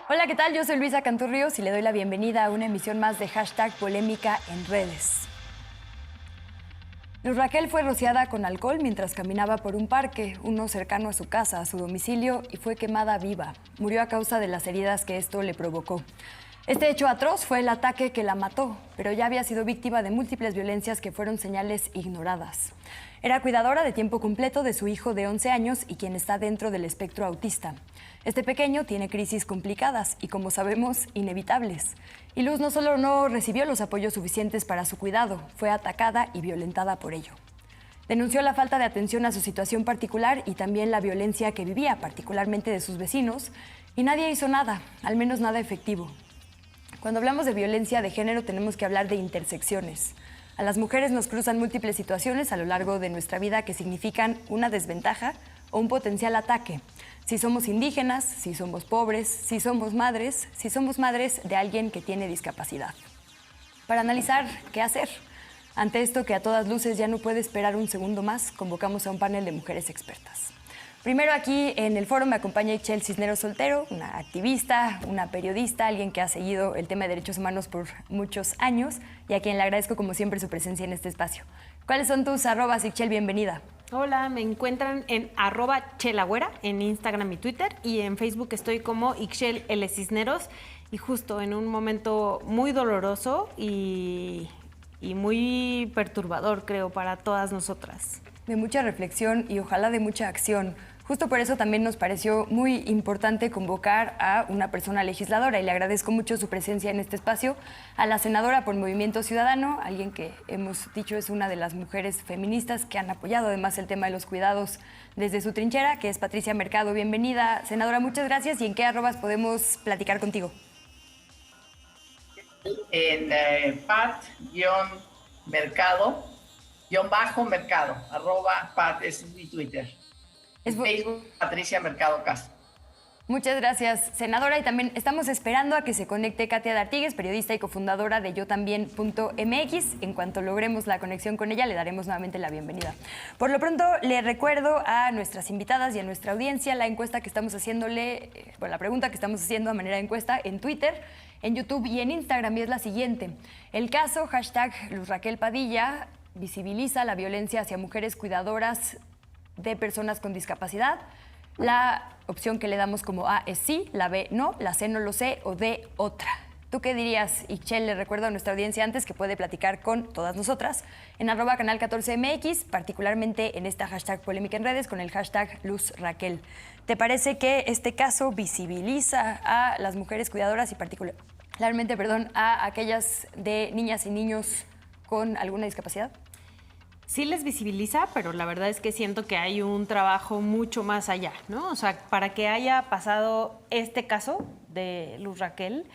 Hola, ¿qué tal? Yo soy Luisa Canturrios y le doy la bienvenida a una emisión más de Hashtag Polémica en redes. Luz Raquel fue rociada con alcohol mientras caminaba por un parque, uno cercano a su casa, a su domicilio, y fue quemada viva. Murió a causa de las heridas que esto le provocó. Este hecho atroz fue el ataque que la mató, pero ya había sido víctima de múltiples violencias que fueron señales ignoradas. Era cuidadora de tiempo completo de su hijo de 11 años y quien está dentro del espectro autista. Este pequeño tiene crisis complicadas y, como sabemos, inevitables. Y Luz no solo no recibió los apoyos suficientes para su cuidado, fue atacada y violentada por ello. Denunció la falta de atención a su situación particular y también la violencia que vivía, particularmente de sus vecinos, y nadie hizo nada, al menos nada efectivo. Cuando hablamos de violencia de género tenemos que hablar de intersecciones. A las mujeres nos cruzan múltiples situaciones a lo largo de nuestra vida que significan una desventaja o un potencial ataque. Si somos indígenas, si somos pobres, si somos madres de alguien que tiene discapacidad. Para analizar qué hacer. Ante esto que a todas luces ya no puede esperar un segundo más, convocamos a un panel de mujeres expertas. Primero aquí en el foro me acompaña Ixchel Cisneros Soltero, una activista, una periodista, alguien que ha seguido el tema de derechos humanos por muchos años y a quien le agradezco como siempre su presencia en este espacio. ¿Cuáles son tus arrobas, Ixchel? Bienvenida. Hola, me encuentran en @chelagüera en Instagram y Twitter, y en Facebook estoy como Ixchel L. Cisneros, y justo en un momento muy doloroso y muy perturbador, creo, para todas nosotras. De mucha reflexión y ojalá de mucha acción. Justo por eso también nos pareció muy importante convocar a una persona legisladora y le agradezco mucho su presencia en este espacio, a la senadora por Movimiento Ciudadano, alguien que hemos dicho es una de las mujeres feministas que han apoyado además el tema de los cuidados desde su trinchera, que es Patricia Mercado. Bienvenida, senadora, muchas gracias. ¿Y en qué arrobas podemos platicar contigo? En pat-mercado, @pat, ese es mi Twitter. En Facebook, Patricia Mercado Castro. Muchas gracias, senadora. Y también estamos esperando a que se conecte Katia D'Artigues, periodista y cofundadora de YoTambién.mx. En cuanto logremos la conexión con ella, le daremos nuevamente la bienvenida. Por lo pronto, le recuerdo a nuestras invitadas y a nuestra audiencia la encuesta que estamos haciéndole, la pregunta que estamos haciendo a manera de encuesta en Twitter, en YouTube y en Instagram, y es la siguiente. El caso #Luz Raquel Padilla visibiliza la violencia hacia mujeres cuidadoras de personas con discapacidad. La opción que le damos como A es sí, la B no, la C no lo sé o D otra. ¿Tú qué dirías, Ixchel? Le recuerdo a nuestra audiencia antes que puede platicar con todas nosotras en @canal14mx, particularmente en esta #polémica en redes con el #Luz Raquel. ¿Te parece que este caso visibiliza a las mujeres cuidadoras y particularmente, a aquellas de niñas y niños con alguna discapacidad? Sí les visibiliza, pero la verdad es que siento que hay un trabajo mucho más allá, ¿no? O sea, para que haya pasado este caso de Luz Raquel,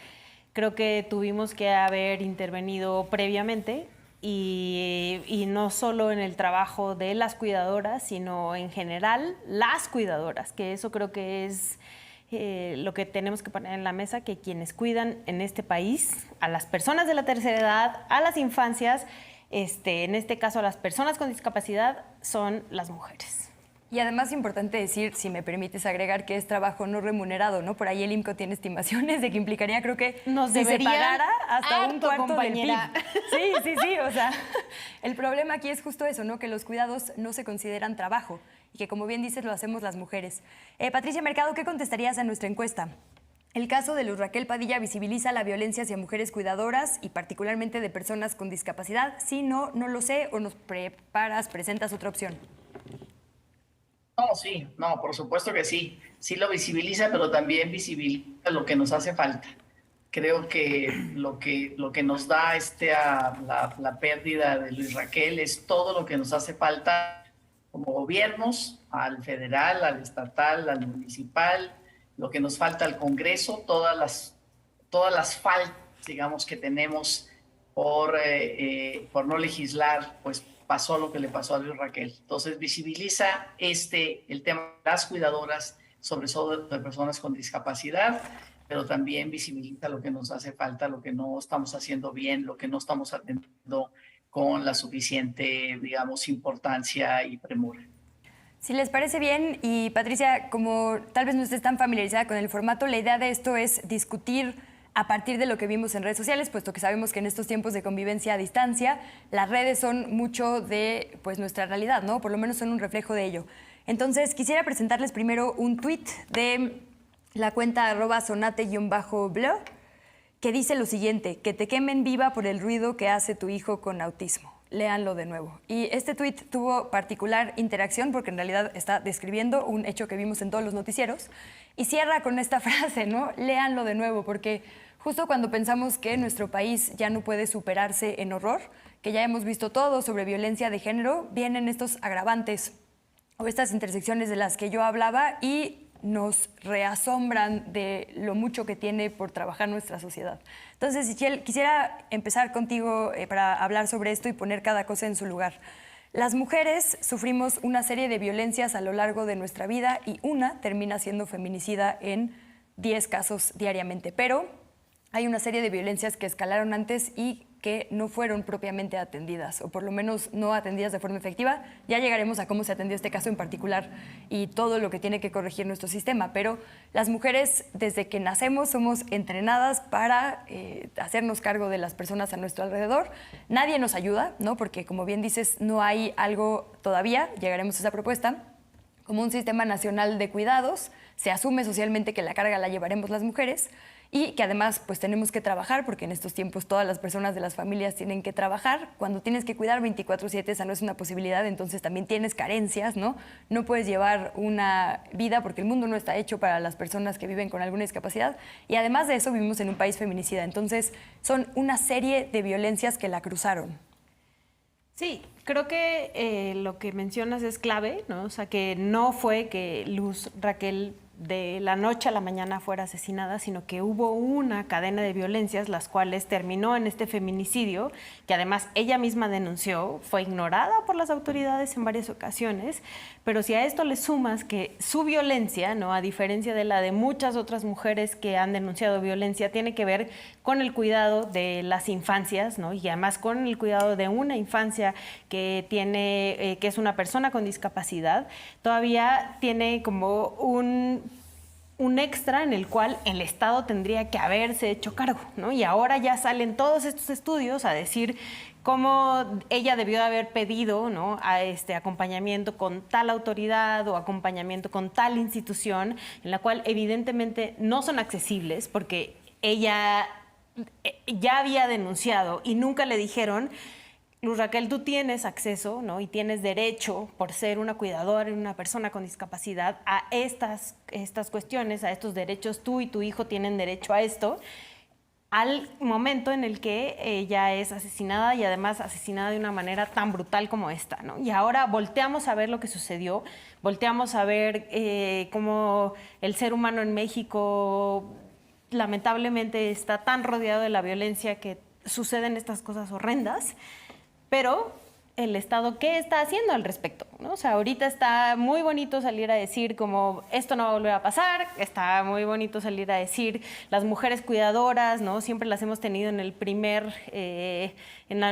creo que tuvimos que haber intervenido previamente y no solo en el trabajo de las cuidadoras, sino en general las cuidadoras, que eso creo que es lo que tenemos que poner en la mesa, que quienes cuidan en este país a las personas de la tercera edad, a las infancias, en este caso a las personas con discapacidad, son las mujeres. Y además es importante decir, si me permites agregar, que es trabajo no remunerado, ¿no? Por ahí el IMCO tiene estimaciones de que implicaría, creo que, si se pagara hasta un cuarto compañera. del PIB. Sí, o sea, el problema aquí es justo eso, ¿no? Que los cuidados no se consideran trabajo y que, como bien dices, lo hacemos las mujeres. Patricia Mercado, ¿qué contestarías a nuestra encuesta? El caso de Luz Raquel Padilla visibiliza la violencia hacia mujeres cuidadoras y particularmente de personas con discapacidad. Sí, no lo sé, o nos presentas otra opción. No, sí, no, por supuesto que sí. Sí lo visibiliza, pero también visibiliza lo que nos hace falta. Creo que lo que nos da la pérdida de Luz Raquel es todo lo que nos hace falta como gobiernos, al federal, al estatal, al municipal, lo que nos falta al Congreso, todas las faltas, digamos, que tenemos por no legislar, pues pasó lo que le pasó a Luz Raquel. Entonces visibiliza el tema de las cuidadoras, sobre todo de personas con discapacidad, pero también visibiliza lo que nos hace falta, lo que no estamos haciendo bien, lo que no estamos atendiendo con la suficiente, digamos, importancia y premura. Si les parece bien, y Patricia, como tal vez no estés tan familiarizada con el formato, la idea de esto es discutir a partir de lo que vimos en redes sociales, puesto que sabemos que en estos tiempos de convivencia a distancia, las redes son mucho de pues, nuestra realidad, ¿no? Por lo menos son un reflejo de ello. Entonces, quisiera presentarles primero un tuit de la cuenta @sonate_blog, que dice lo siguiente: que te quemen viva por el ruido que hace tu hijo con autismo. Léanlo de nuevo. Y este tuit tuvo particular interacción porque en realidad está describiendo un hecho que vimos en todos los noticieros y cierra con esta frase, ¿no? Léanlo de nuevo, porque justo cuando pensamos que nuestro país ya no puede superarse en horror, que ya hemos visto todo sobre violencia de género, vienen estos agravantes o estas intersecciones de las que yo hablaba y nos reasombran de lo mucho que tiene por trabajar nuestra sociedad. Entonces, Sichel, quisiera empezar contigo para hablar sobre esto y poner cada cosa en su lugar. Las mujeres sufrimos una serie de violencias a lo largo de nuestra vida y una termina siendo feminicida en 10 casos diariamente, pero hay una serie de violencias que escalaron antes y que no fueron propiamente atendidas, o por lo menos no atendidas de forma efectiva. Ya llegaremos a cómo se atendió este caso en particular y todo lo que tiene que corregir nuestro sistema, pero las mujeres desde que nacemos somos entrenadas para hacernos cargo de las personas a nuestro alrededor. Nadie nos ayuda, ¿no? Porque como bien dices, no hay algo todavía, llegaremos a esa propuesta, como un sistema nacional de cuidados. Se asume socialmente que la carga la llevaremos las mujeres, y que además pues tenemos que trabajar, porque en estos tiempos todas las personas de las familias tienen que trabajar. Cuando tienes que cuidar 24/7, esa no es una posibilidad, entonces también tienes carencias, ¿no? No puedes llevar una vida porque el mundo no está hecho para las personas que viven con alguna discapacidad, y además de eso vivimos en un país feminicida, entonces son una serie de violencias que la cruzaron. Sí, creo que lo que mencionas es clave, ¿no? O sea, que no fue que Luz Raquel de la noche a la mañana fuera asesinada, sino que hubo una cadena de violencias, las cuales terminó en este feminicidio, que además ella misma denunció, fue ignorada por las autoridades en varias ocasiones, pero si a esto le sumas que su violencia, ¿no?, a diferencia de la de muchas otras mujeres que han denunciado violencia, tiene que ver con el cuidado de las infancias, ¿no?, y además con el cuidado de una infancia que tiene, que es una persona con discapacidad, todavía tiene como un extra en el cual el Estado tendría que haberse hecho cargo, ¿no? Y ahora ya salen todos estos estudios a decir cómo ella debió de haber pedido, ¿no?, a este acompañamiento con tal autoridad o acompañamiento con tal institución, en la cual evidentemente no son accesibles porque ella ya había denunciado y nunca le dijeron: Luz Raquel, tú tienes acceso, ¿no?, y tienes derecho, por ser una cuidadora y una persona con discapacidad, a estas cuestiones, a estos derechos. Tú y tu hijo tienen derecho a esto. Al momento en el que ella es asesinada, y además asesinada de una manera tan brutal como esta, ¿no? Y ahora volteamos a ver lo que sucedió, volteamos a ver cómo el ser humano en México lamentablemente está tan rodeado de la violencia que suceden estas cosas horrendas. Pero el Estado, ¿qué está haciendo al respecto?, ¿no? O sea, ahorita está muy bonito salir a decir como esto no va a volver a pasar, está muy bonito salir a decir las mujeres cuidadoras, ¿no?, siempre las hemos tenido en el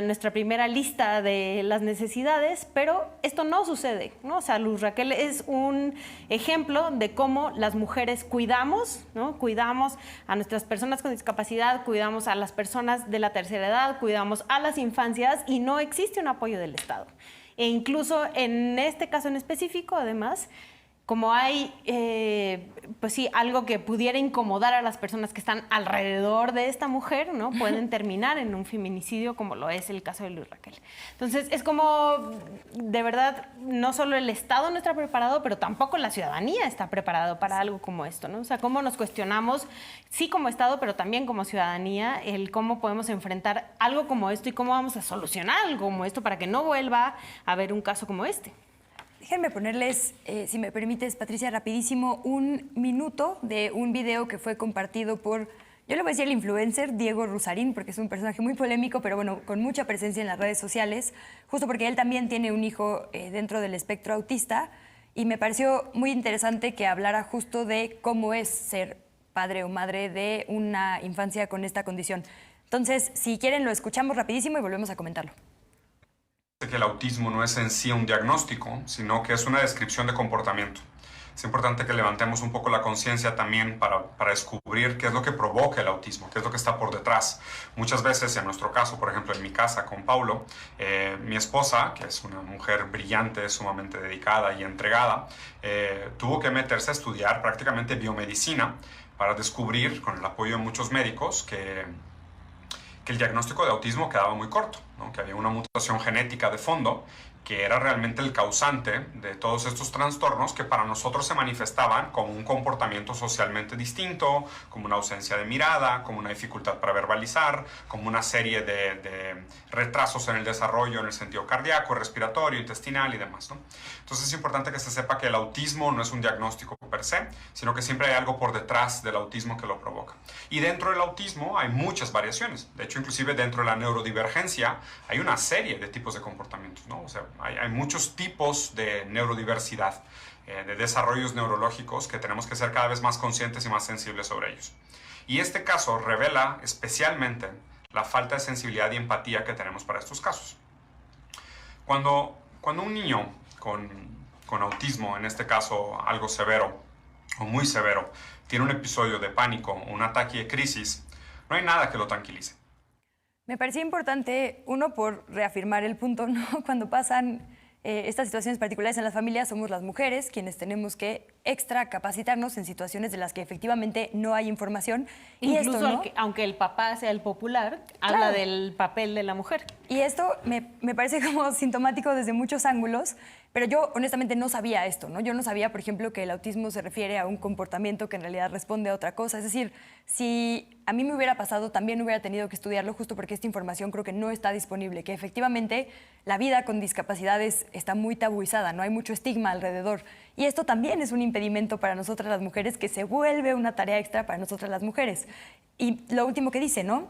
nuestra primera lista de las necesidades, pero esto no sucede, ¿no? O sea, Luz Raquel es un ejemplo de cómo las mujeres cuidamos, ¿no? Cuidamos a nuestras personas con discapacidad, cuidamos a las personas de la tercera edad, cuidamos a las infancias, y no existe un apoyo del Estado. E incluso en este caso en específico, además, como hay, pues sí, algo que pudiera incomodar a las personas que están alrededor de esta mujer, ¿no?, pueden terminar en un feminicidio, como lo es el caso de Luz Raquel. Entonces, es como, de verdad, no solo el Estado no está preparado, pero tampoco la ciudadanía está preparado para algo como esto, ¿no? O sea, cómo nos cuestionamos, sí como Estado, pero también como ciudadanía, el cómo podemos enfrentar algo como esto y cómo vamos a solucionar algo como esto para que no vuelva a haber un caso como este. Déjenme ponerles, si me permites, Patricia, rapidísimo, un minuto de un video que fue compartido por, yo le voy a decir el influencer Diego Rusarín, porque es un personaje muy polémico, pero bueno, con mucha presencia en las redes sociales, justo porque él también tiene un hijo dentro del espectro autista, y me pareció muy interesante que hablara justo de cómo es ser padre o madre de una infancia con esta condición. Entonces, si quieren, lo escuchamos rapidísimo y volvemos a comentarlo. que el autismo no es en sí un diagnóstico, sino que es una descripción de comportamiento. Es importante que levantemos un poco la conciencia también para descubrir qué es lo que provoca el autismo, qué es lo que está por detrás. Muchas veces, en nuestro caso, por ejemplo, en mi casa con Paulo, mi esposa, que es una mujer brillante, sumamente dedicada y entregada, tuvo que meterse a estudiar prácticamente biomedicina para descubrir, con el apoyo de muchos médicos, que el diagnóstico de autismo quedaba muy corto, ¿no? Que había una mutación genética de fondo que era realmente el causante de todos estos trastornos que para nosotros se manifestaban como un comportamiento socialmente distinto, como una ausencia de mirada, como una dificultad para verbalizar, como una serie de retrasos en el desarrollo en el sentido cardíaco, respiratorio, intestinal y demás, ¿no? Entonces es importante que se sepa que el autismo no es un diagnóstico per se, sino que siempre hay algo por detrás del autismo que lo provoca. Y dentro del autismo hay muchas variaciones. De hecho, inclusive dentro de la neurodivergencia hay una serie de tipos de comportamientos, ¿no? O sea, hay muchos tipos de neurodiversidad, de desarrollos neurológicos que tenemos que ser cada vez más conscientes y más sensibles sobre ellos. Y este caso revela especialmente la falta de sensibilidad y empatía que tenemos para estos casos. Cuando un niño con autismo, en este caso algo severo o muy severo, tiene un episodio de pánico, un ataque de crisis, no hay nada que lo tranquilice. Me parecía importante, uno, por reafirmar el punto, ¿no? Cuando pasan estas situaciones particulares en las familias, somos las mujeres quienes tenemos que extra capacitarnos en situaciones de las que efectivamente no hay información. Incluso y esto, ¿no? aunque el papá sea el popular, Claro. habla del papel de la mujer. Y esto me parece como sintomático desde muchos ángulos, pero yo honestamente no sabía esto, ¿no? Yo no sabía, por ejemplo, que el autismo se refiere a un comportamiento que en realidad responde a otra cosa. Es decir, si a mí me hubiera pasado, también hubiera tenido que estudiarlo justo porque esta información creo que no está disponible, que efectivamente la vida con discapacidades está muy tabuizada, no hay mucho estigma alrededor. Y esto también es un impedimento para nosotras las mujeres que se vuelve una tarea extra para nosotras las mujeres. Y lo último que dice, ¿no?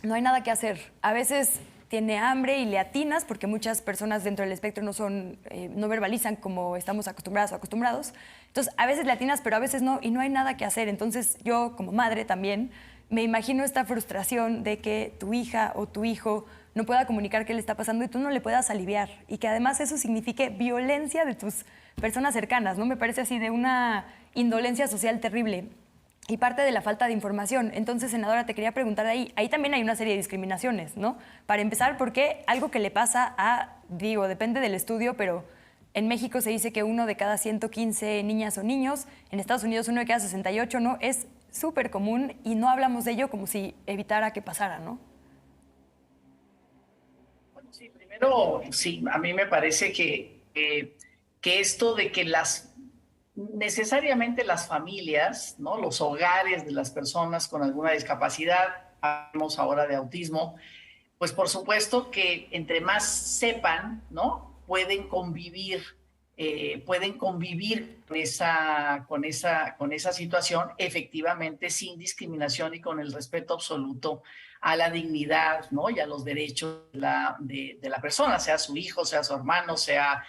No hay nada que hacer. A veces tiene hambre y le atinas, porque muchas personas dentro del espectro no verbalizan como estamos acostumbradas o acostumbrados. Entonces, a veces le atinas, pero a veces no, y no hay nada que hacer. Entonces, yo como madre también me imagino esta frustración de que tu hija o tu hijo no pueda comunicar qué le está pasando y tú no le puedas aliviar. Y que además eso signifique violencia de tus personas cercanas, ¿no? Me parece así de una indolencia social terrible. Y parte de la falta de información. Entonces, senadora, te quería preguntar ahí también hay una serie de discriminaciones, ¿no? Para empezar, ¿por qué algo que le pasa depende del estudio, pero en México se dice que 1 de cada 115 niñas o niños, en Estados Unidos 1 de cada 68, ¿no? Es súper común y no hablamos de ello como si evitara que pasara, ¿no? Bueno, sí, primero, sí, a mí me parece que esto de que necesariamente las familias, ¿no? Los hogares de las personas con alguna discapacidad, hablamos ahora de autismo, pues por supuesto que entre más sepan, ¿no? Pueden convivir con esa situación efectivamente sin discriminación y con el respeto absoluto a la dignidad, ¿no? Y a los derechos de la persona, sea su hijo, sea su hermano, sea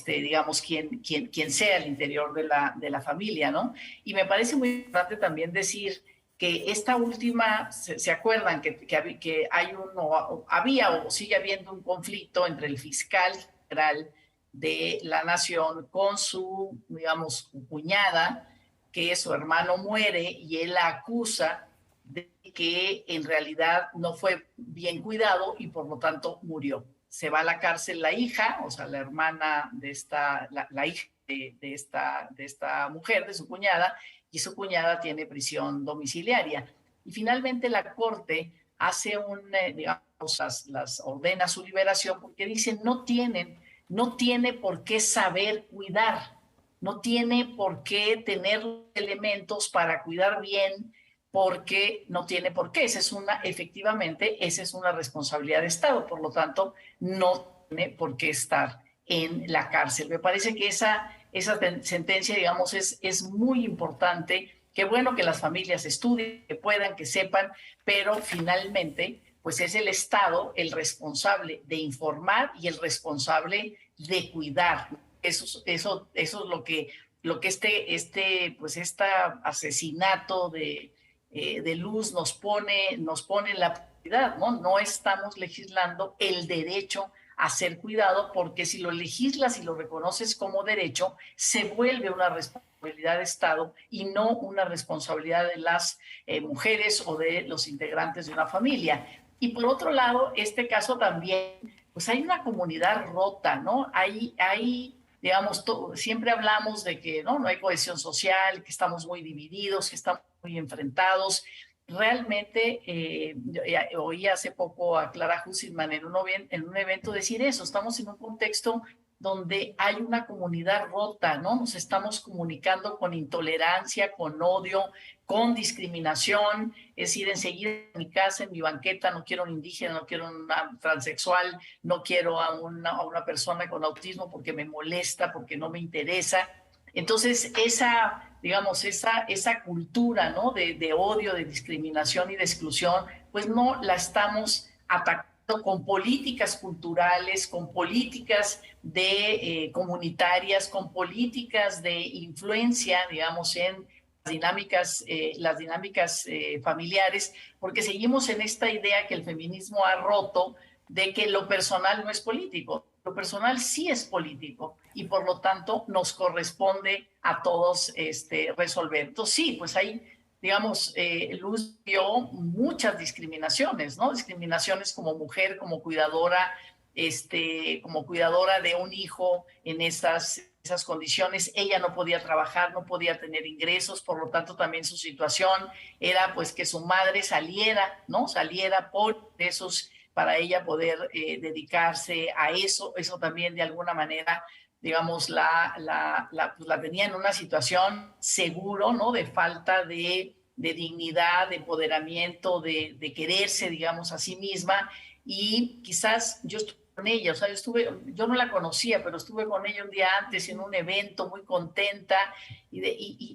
digamos, quien sea al interior de la familia, ¿no? Y me parece muy importante también decir que esta última, ¿se acuerdan que había o sigue habiendo un conflicto entre el fiscal general de la nación con su, digamos, cuñada, que su hermano muere y él la acusa de que en realidad no fue bien cuidado y por lo tanto murió? Se va a la cárcel la hija, o sea, la hermana de la hija de esta mujer, de su cuñada, y su cuñada tiene prisión domiciliaria. Y finalmente la corte hace digamos, las ordena su liberación porque dicen no tiene por qué saber cuidar, no tiene por qué tener elementos para cuidar bien, porque no tiene por qué. Efectivamente, esa es una responsabilidad de Estado, por lo tanto, no tiene por qué estar en la cárcel. Me parece que esa sentencia, digamos, es muy importante. Qué bueno que las familias estudien, que puedan, que sepan, pero finalmente, pues es el Estado el responsable de informar y el responsable de cuidar. Eso es lo que este asesinato de Luz nos pone en la prioridad, ¿no? No estamos legislando el derecho ser cuidado, porque si lo legislas y lo reconoces como derecho, se vuelve una responsabilidad de Estado y no una responsabilidad de las mujeres o de los integrantes de una familia. Y por otro lado, este caso también, pues hay una comunidad rota, ¿no? Digamos, siempre hablamos de que no hay cohesión social, que estamos muy divididos, que estamos muy enfrentados. Realmente, oí hace poco a Clara Husselman en un evento decir eso, estamos en un contexto donde hay una comunidad rota, ¿no? Nos estamos comunicando con intolerancia, con odio, con discriminación, es decir, enseguida en mi casa, en mi banqueta, no quiero un indígena, no quiero una transexual, no quiero a una persona con autismo porque me molesta, porque no me interesa. Entonces, esa cultura, ¿no? de odio, de discriminación y de exclusión, pues no la estamos atacando con políticas culturales, con políticas comunitarias, con políticas de influencia, digamos, en las dinámicas familiares, porque seguimos en esta idea que el feminismo ha roto de que lo personal no es político. Lo personal sí es político y por lo tanto nos corresponde a todos resolver. Entonces sí, pues hay, digamos, Luz vio muchas discriminaciones, ¿no? Discriminaciones como mujer, como cuidadora de un hijo en esas condiciones. Ella no podía trabajar, no podía tener ingresos, por lo tanto también su situación era pues que su madre saliera por esos para ella poder dedicarse a eso. Eso también de alguna manera, digamos, la tenía en una situación seguro, ¿no? De falta de dignidad, de empoderamiento, de quererse, digamos, a sí misma. Y quizás yo estuve con ella, o sea, yo no la conocía, pero estuve con ella un día antes en un evento muy contenta y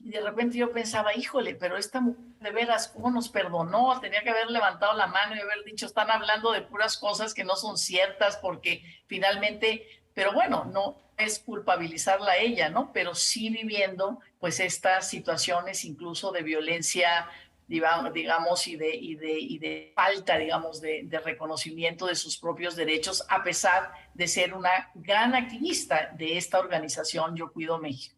de repente yo pensaba, híjole, pero esta mujer de veras, ¿cómo nos perdonó? Tenía que haber levantado la mano y haber dicho, están hablando de puras cosas que no son ciertas porque finalmente, pero bueno, no es culpabilizarla a ella, ¿no? Pero sí viviendo pues estas situaciones incluso de violencia, digamos, y de falta, digamos, de reconocimiento de sus propios derechos, a pesar de ser una gran activista de esta organización Yo Cuido México.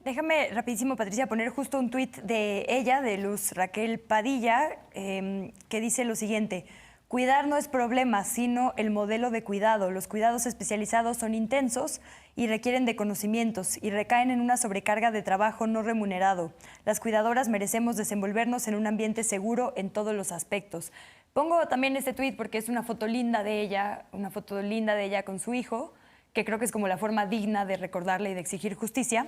Déjame rapidísimo, Patricia, poner justo un tuit de ella, de Luz Raquel Padilla, que dice lo siguiente: cuidar no es problema, sino el modelo de cuidado. Los cuidados especializados son intensos y requieren de conocimientos y recaen en una sobrecarga de trabajo no remunerado. Las cuidadoras merecemos desenvolvernos en un ambiente seguro en todos los aspectos. Pongo también este tuit porque es una foto linda de ella con su hijo, que creo que es como la forma digna de recordarle y de exigir justicia.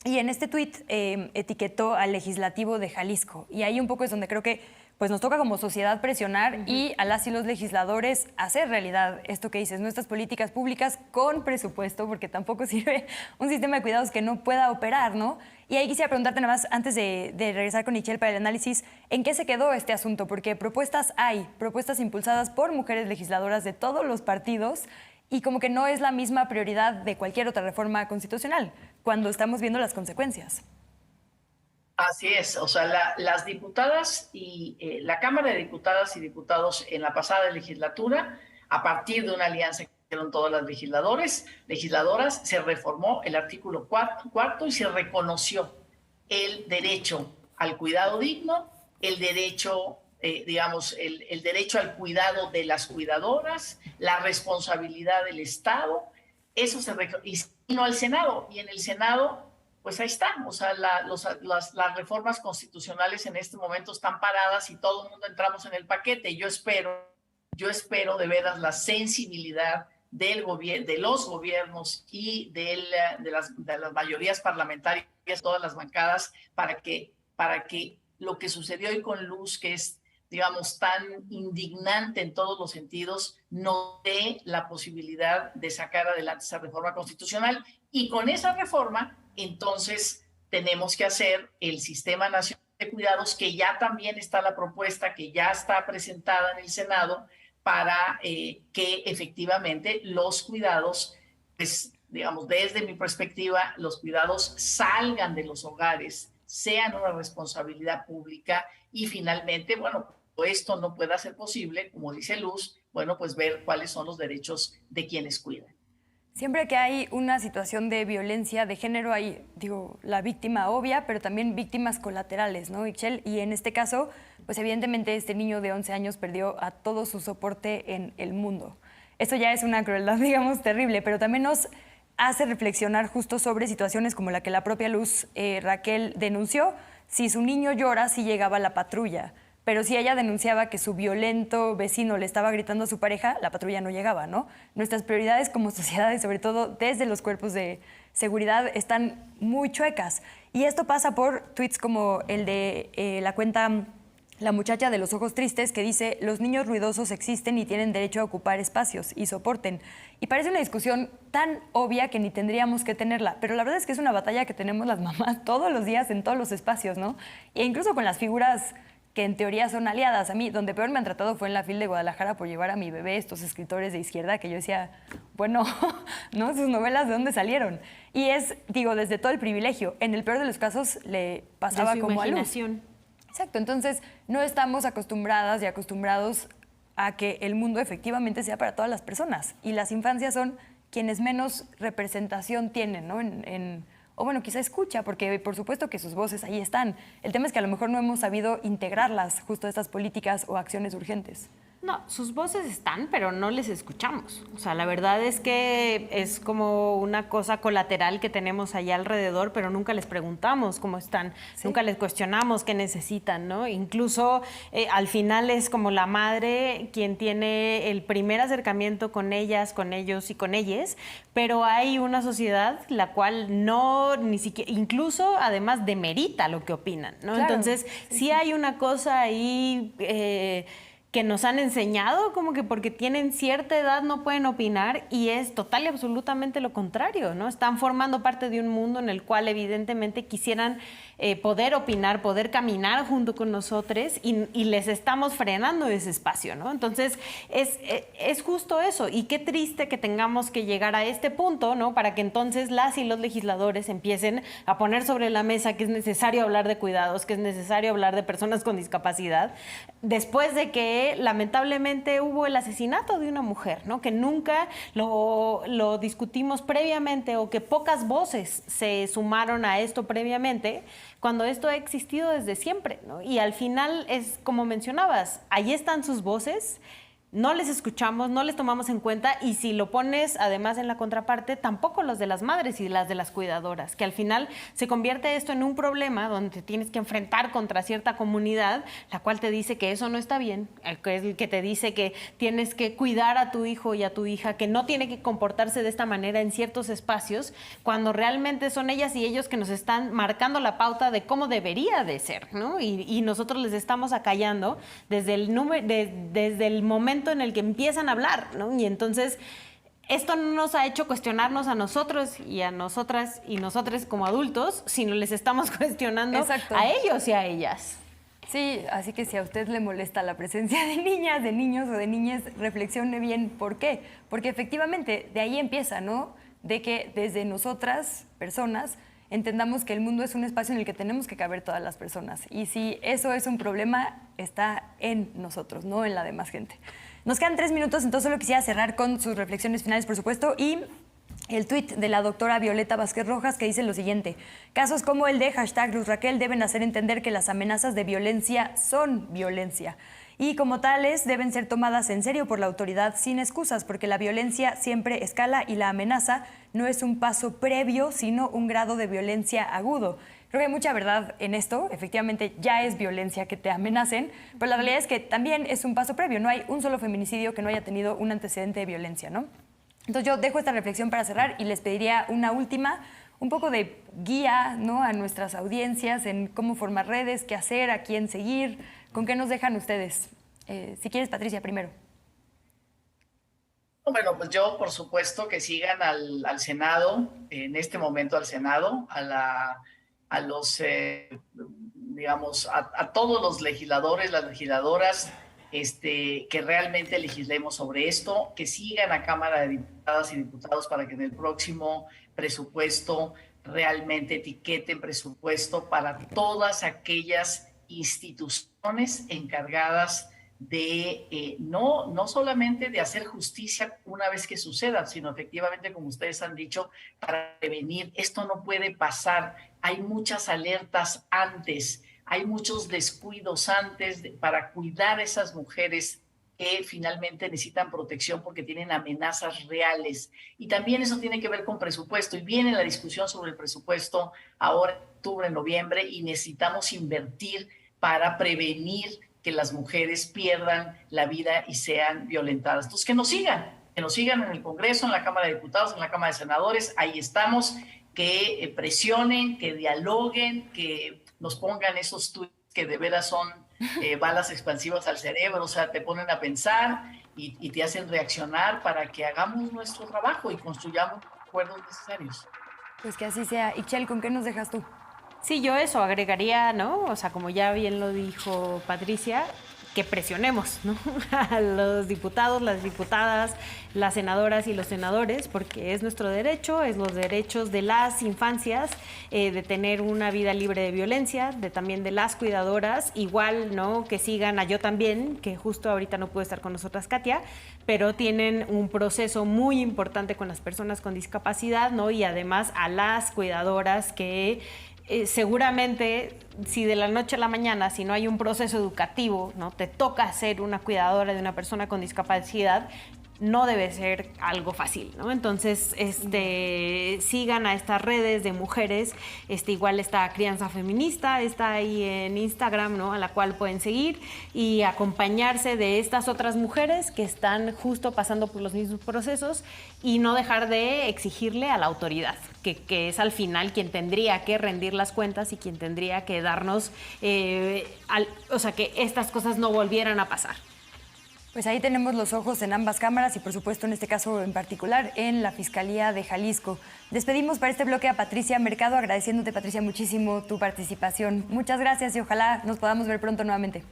Y en este tuit etiquetó al legislativo de Jalisco. Y ahí un poco es donde creo que pues nos toca como sociedad presionar y a las y los legisladores hacer realidad esto que dices, nuestras políticas públicas con presupuesto, porque tampoco sirve un sistema de cuidados que no pueda operar, ¿no? Y ahí quisiera preguntarte nada más, antes de regresar con Michelle para el análisis, ¿en qué se quedó este asunto? Porque propuestas impulsadas por mujeres legisladoras de todos los partidos, y como que no es la misma prioridad de cualquier otra reforma constitucional, cuando estamos viendo las consecuencias. Así es, o sea, las diputadas y la Cámara de Diputadas y Diputados en la pasada legislatura, a partir de una alianza que hicieron todas las legisladoras, se reformó el artículo cuarto y se reconoció el derecho al cuidado digno, el derecho, el derecho al cuidado de las cuidadoras, la responsabilidad del Estado. Eso se vino al Senado, y en el Senado pues ahí está, o sea, las reformas constitucionales en este momento están paradas y todo el mundo entramos en el paquete. Yo espero de veras la sensibilidad de los gobiernos y de las mayorías parlamentarias, todas las bancadas, para que lo que sucedió hoy con Luz, que es, digamos, tan indignante en todos los sentidos, no dé la posibilidad de sacar adelante esa reforma constitucional. Y con esa reforma, entonces, tenemos que hacer el Sistema Nacional de Cuidados, que ya también está la propuesta, que ya está presentada en el Senado, para que efectivamente los cuidados, pues, digamos, desde mi perspectiva, los cuidados salgan de los hogares, sean una responsabilidad pública y finalmente, bueno, esto no pueda ser posible, como dice Luz, bueno, pues ver cuáles son los derechos de quienes cuidan. Siempre que hay una situación de violencia de género, hay, digo, la víctima obvia, pero también víctimas colaterales, ¿no, Ixchel? Y en este caso, pues evidentemente este niño de 11 años perdió a todo su soporte en el mundo. Esto ya es una crueldad, digamos, terrible, pero también nos hace reflexionar justo sobre situaciones como la que la propia Luz Raquel denunció. Si su niño llora, sí llegaba la patrulla. Pero si ella denunciaba que su violento vecino le estaba gritando a su pareja, la patrulla no llegaba, ¿no? Nuestras prioridades como sociedad y sobre todo desde los cuerpos de seguridad están muy chuecas. Y esto pasa por tweets como el de la cuenta La Muchacha de los Ojos Tristes, que dice: los niños ruidosos existen y tienen derecho a ocupar espacios y soporten. Y parece una discusión tan obvia que ni tendríamos que tenerla, pero la verdad es que es una batalla que tenemos las mamás todos los días en todos los espacios, ¿no? E incluso con las figuras que en teoría son aliadas. A mí, donde peor me han tratado fue en la FIL de Guadalajara por llevar a mi bebé estos escritores de izquierda que yo decía, bueno, ¿no? Sus novelas, ¿de dónde salieron? Y es, digo, desde todo el privilegio. En el peor de los casos le pasaba de su como imaginación. a Luz. Exacto, entonces no estamos acostumbradas y acostumbrados a que el mundo efectivamente sea para todas las personas. Y las infancias son quienes menos representación tienen, ¿no? O bueno, quizá escucha, porque por supuesto que sus voces ahí están. El tema es que a lo mejor no hemos sabido integrarlas, justo estas políticas o acciones urgentes. No, sus voces están, pero no les escuchamos. O sea, la verdad es que es como una cosa colateral que tenemos allá alrededor, pero nunca les preguntamos cómo están, ¿sí? Nunca les cuestionamos qué necesitan, ¿no? Incluso al final es como la madre quien tiene el primer acercamiento con ellas, con ellos y con ellas, pero hay una sociedad la cual no, ni siquiera, incluso además demerita lo que opinan, ¿no? Claro. Entonces, sí hay una cosa ahí que nos han enseñado como que porque tienen cierta edad no pueden opinar, y es total y absolutamente lo contrario, ¿no? Están formando parte de un mundo en el cual evidentemente quisieran poder opinar, poder caminar junto con nosotros, y les estamos frenando ese espacio, ¿no? Entonces es justo eso, y qué triste que tengamos que llegar a este punto, ¿no? Para que entonces las y los legisladores empiecen a poner sobre la mesa que es necesario hablar de cuidados, que es necesario hablar de personas con discapacidad, después de que lamentablemente hubo el asesinato de una mujer, ¿no? Que nunca lo discutimos previamente, o que pocas voces se sumaron a esto previamente, cuando esto ha existido desde siempre, ¿no? Y al final es como mencionabas, ahí están sus voces, no les escuchamos, no les tomamos en cuenta, y si lo pones además en la contraparte, tampoco los de las madres y las de las cuidadoras, que al final se convierte esto en un problema donde te tienes que enfrentar contra cierta comunidad, la cual te dice que eso no está bien, que te dice que tienes que cuidar a tu hijo y a tu hija, que no tiene que comportarse de esta manera en ciertos espacios, cuando realmente son ellas y ellos que nos están marcando la pauta de cómo debería de ser, ¿no? Y nosotros les estamos acallando desde el momento en el que empiezan a hablar, ¿no? Y entonces esto no nos ha hecho cuestionarnos a nosotros y a nosotras y nosotros como adultos, sino les estamos cuestionando Exacto. a ellos y a ellas. Sí, así que si a usted le molesta la presencia de niñas, de niños o de niñas, reflexione bien por qué. Porque efectivamente de ahí empieza, ¿no? De que desde nosotras, personas, entendamos que el mundo es un espacio en el que tenemos que caber todas las personas. Y si eso es un problema, está en nosotros, no en la demás gente. Nos quedan 3 minutos, entonces solo quisiera cerrar con sus reflexiones finales, por supuesto, y el tuit de la doctora Violeta Vázquez Rojas, que dice lo siguiente: casos como el de #Luz Raquel deben hacer entender que las amenazas de violencia son violencia, y como tales deben ser tomadas en serio por la autoridad sin excusas, porque la violencia siempre escala y la amenaza no es un paso previo, sino un grado de violencia agudo. Creo que hay mucha verdad en esto. Efectivamente, ya es violencia que te amenacen, pero la realidad es que también es un paso previo. No hay un solo feminicidio que no haya tenido un antecedente de violencia, ¿no? Entonces yo dejo esta reflexión para cerrar y les pediría una última, un poco de guía, ¿no?, a nuestras audiencias en cómo formar redes, qué hacer, a quién seguir, con qué nos dejan ustedes. Si quieres, Patricia, primero. Bueno, pues yo, por supuesto, que sigan al Senado, en este momento al Senado, a los, digamos, a todos los legisladores, las legisladoras, que realmente legislemos sobre esto, que sigan a Cámara de Diputadas y Diputados para que en el próximo presupuesto realmente etiqueten presupuesto para todas aquellas instituciones encargadas de no solamente de hacer justicia una vez que suceda, sino efectivamente, como ustedes han dicho, para prevenir. Esto no puede pasar. Hay muchas alertas antes, hay muchos descuidos antes para cuidar a esas mujeres que finalmente necesitan protección porque tienen amenazas reales. Y también eso tiene que ver con presupuesto. Y viene la discusión sobre el presupuesto ahora en octubre, noviembre, y necesitamos invertir para prevenir que las mujeres pierdan la vida y sean violentadas. Entonces, que nos sigan en el Congreso, en la Cámara de Diputados, en la Cámara de Senadores. Ahí estamos, que presionen, que dialoguen, que nos pongan esos tweets que de veras son balas expansivas al cerebro, o sea, te ponen a pensar y te hacen reaccionar para que hagamos nuestro trabajo y construyamos acuerdos necesarios. Pues que así sea. Ixchel, ¿con qué nos dejas tú? Sí, yo eso agregaría, ¿no? O sea, como ya bien lo dijo Patricia, que presionemos, ¿no? A los diputados, las diputadas, las senadoras y los senadores, porque es nuestro derecho, es los derechos de las infancias, de tener una vida libre de violencia, también de las cuidadoras, igual, ¿no? Que sigan a Yo También, que justo ahorita no puede estar con nosotras Katia, pero tienen un proceso muy importante con las personas con discapacidad, ¿no? Y además a las cuidadoras que seguramente, si de la noche a la mañana, si no hay un proceso educativo, ¿no? Te toca ser una cuidadora de una persona con discapacidad, no debe ser algo fácil, ¿no? Entonces, sigan a estas redes de mujeres, igual está Crianza Feminista, está ahí en Instagram, ¿no? A la cual pueden seguir y acompañarse de estas otras mujeres que están justo pasando por los mismos procesos y no dejar de exigirle a la autoridad, que es al final quien tendría que rendir las cuentas y quien tendría que darnos, o sea, que estas cosas no volvieran a pasar. Pues ahí tenemos los ojos en ambas cámaras y por supuesto en este caso en particular en la Fiscalía de Jalisco. Despedimos para este bloque a Patricia Mercado, agradeciéndote, Patricia, muchísimo tu participación. Muchas gracias y ojalá nos podamos ver pronto nuevamente.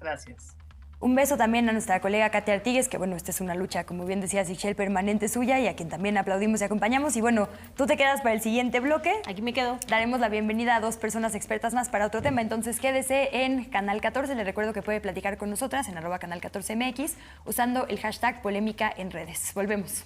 Gracias. Un beso también a nuestra colega Katia Artigues, que bueno, esta es una lucha, como bien decía Ixchel, permanente suya y a quien también aplaudimos y acompañamos. Y bueno, tú te quedas para el siguiente bloque. Aquí me quedo. Daremos la bienvenida a 2 personas expertas más para otro tema, entonces quédese en Canal 14. Le recuerdo que puede platicar con nosotras en @canal14mx usando el hashtag polémica en redes. Volvemos.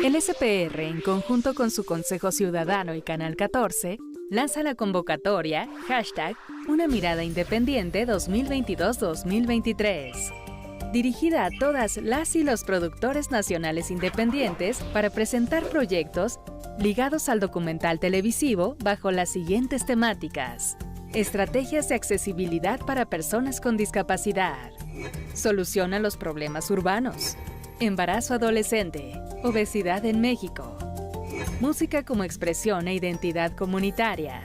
El SPR, en conjunto con su Consejo Ciudadano y Canal 14, lanza la convocatoria #Una Mirada Independiente 2022-2023, dirigida a todas las y los productores nacionales independientes para presentar proyectos ligados al documental televisivo bajo las siguientes temáticas: estrategias de accesibilidad para personas con discapacidad, solución a los problemas urbanos, embarazo adolescente, obesidad en México, música como expresión e identidad comunitaria,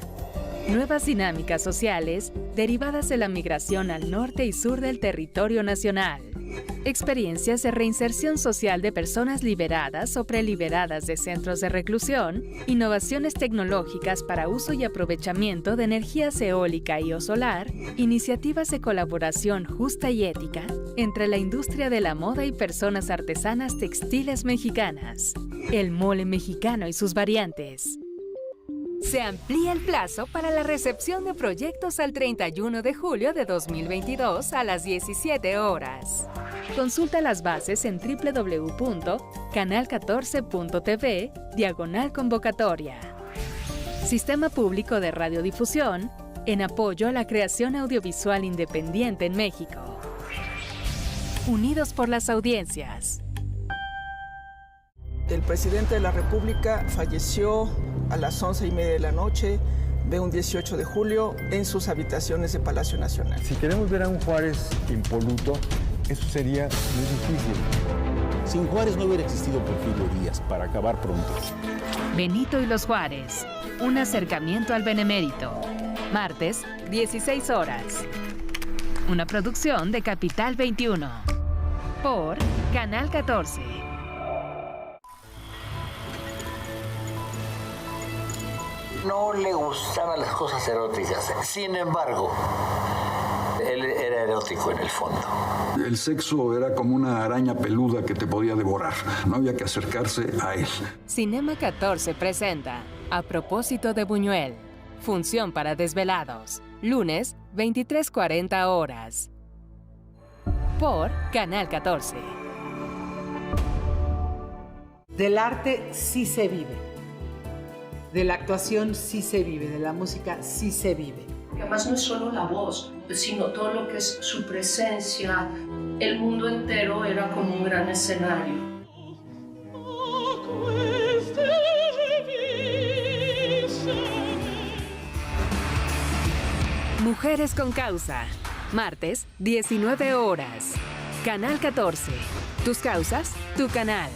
nuevas dinámicas sociales derivadas de la migración al norte y sur del territorio nacional, experiencias de reinserción social de personas liberadas o preliberadas de centros de reclusión, innovaciones tecnológicas para uso y aprovechamiento de energías eólica y o solar, iniciativas de colaboración justa y ética entre la industria de la moda y personas artesanas textiles mexicanas, el mole mexicano y sus variantes. Se amplía el plazo para la recepción de proyectos al 31 de julio de 2022 a las 17 horas. Consulta las bases en www.canal14.tv/convocatoria. Sistema Público de Radiodifusión en apoyo a la creación audiovisual independiente en México. Unidos por las audiencias. El presidente de la República falleció a las 11:30 de la noche de un 18 de julio en sus habitaciones de Palacio Nacional. Si queremos ver a un Juárez impoluto, eso sería muy difícil. Sin Juárez no hubiera existido Porfirio Díaz, para acabar pronto. Benito y los Juárez, un acercamiento al benemérito. Martes, 16 horas. Una producción de Capital 21. Por Canal 14. No le gustaban las cosas eróticas. Sin embargo, él era era erótico en el fondo. El sexo era como una araña peluda que te podía devorar. No había que acercarse a él. Cinema 14 presenta A propósito de Buñuel. Función para desvelados. Lunes, 23:40 horas. Por Canal 14. Del arte sí se vive. De la actuación sí se vive. De la música sí se vive. Además no es solo la voz, sino todo lo que es su presencia. El mundo entero era como un gran escenario. Mujeres con causa. Martes, 19 horas. Canal 14. Tus causas, tu canal.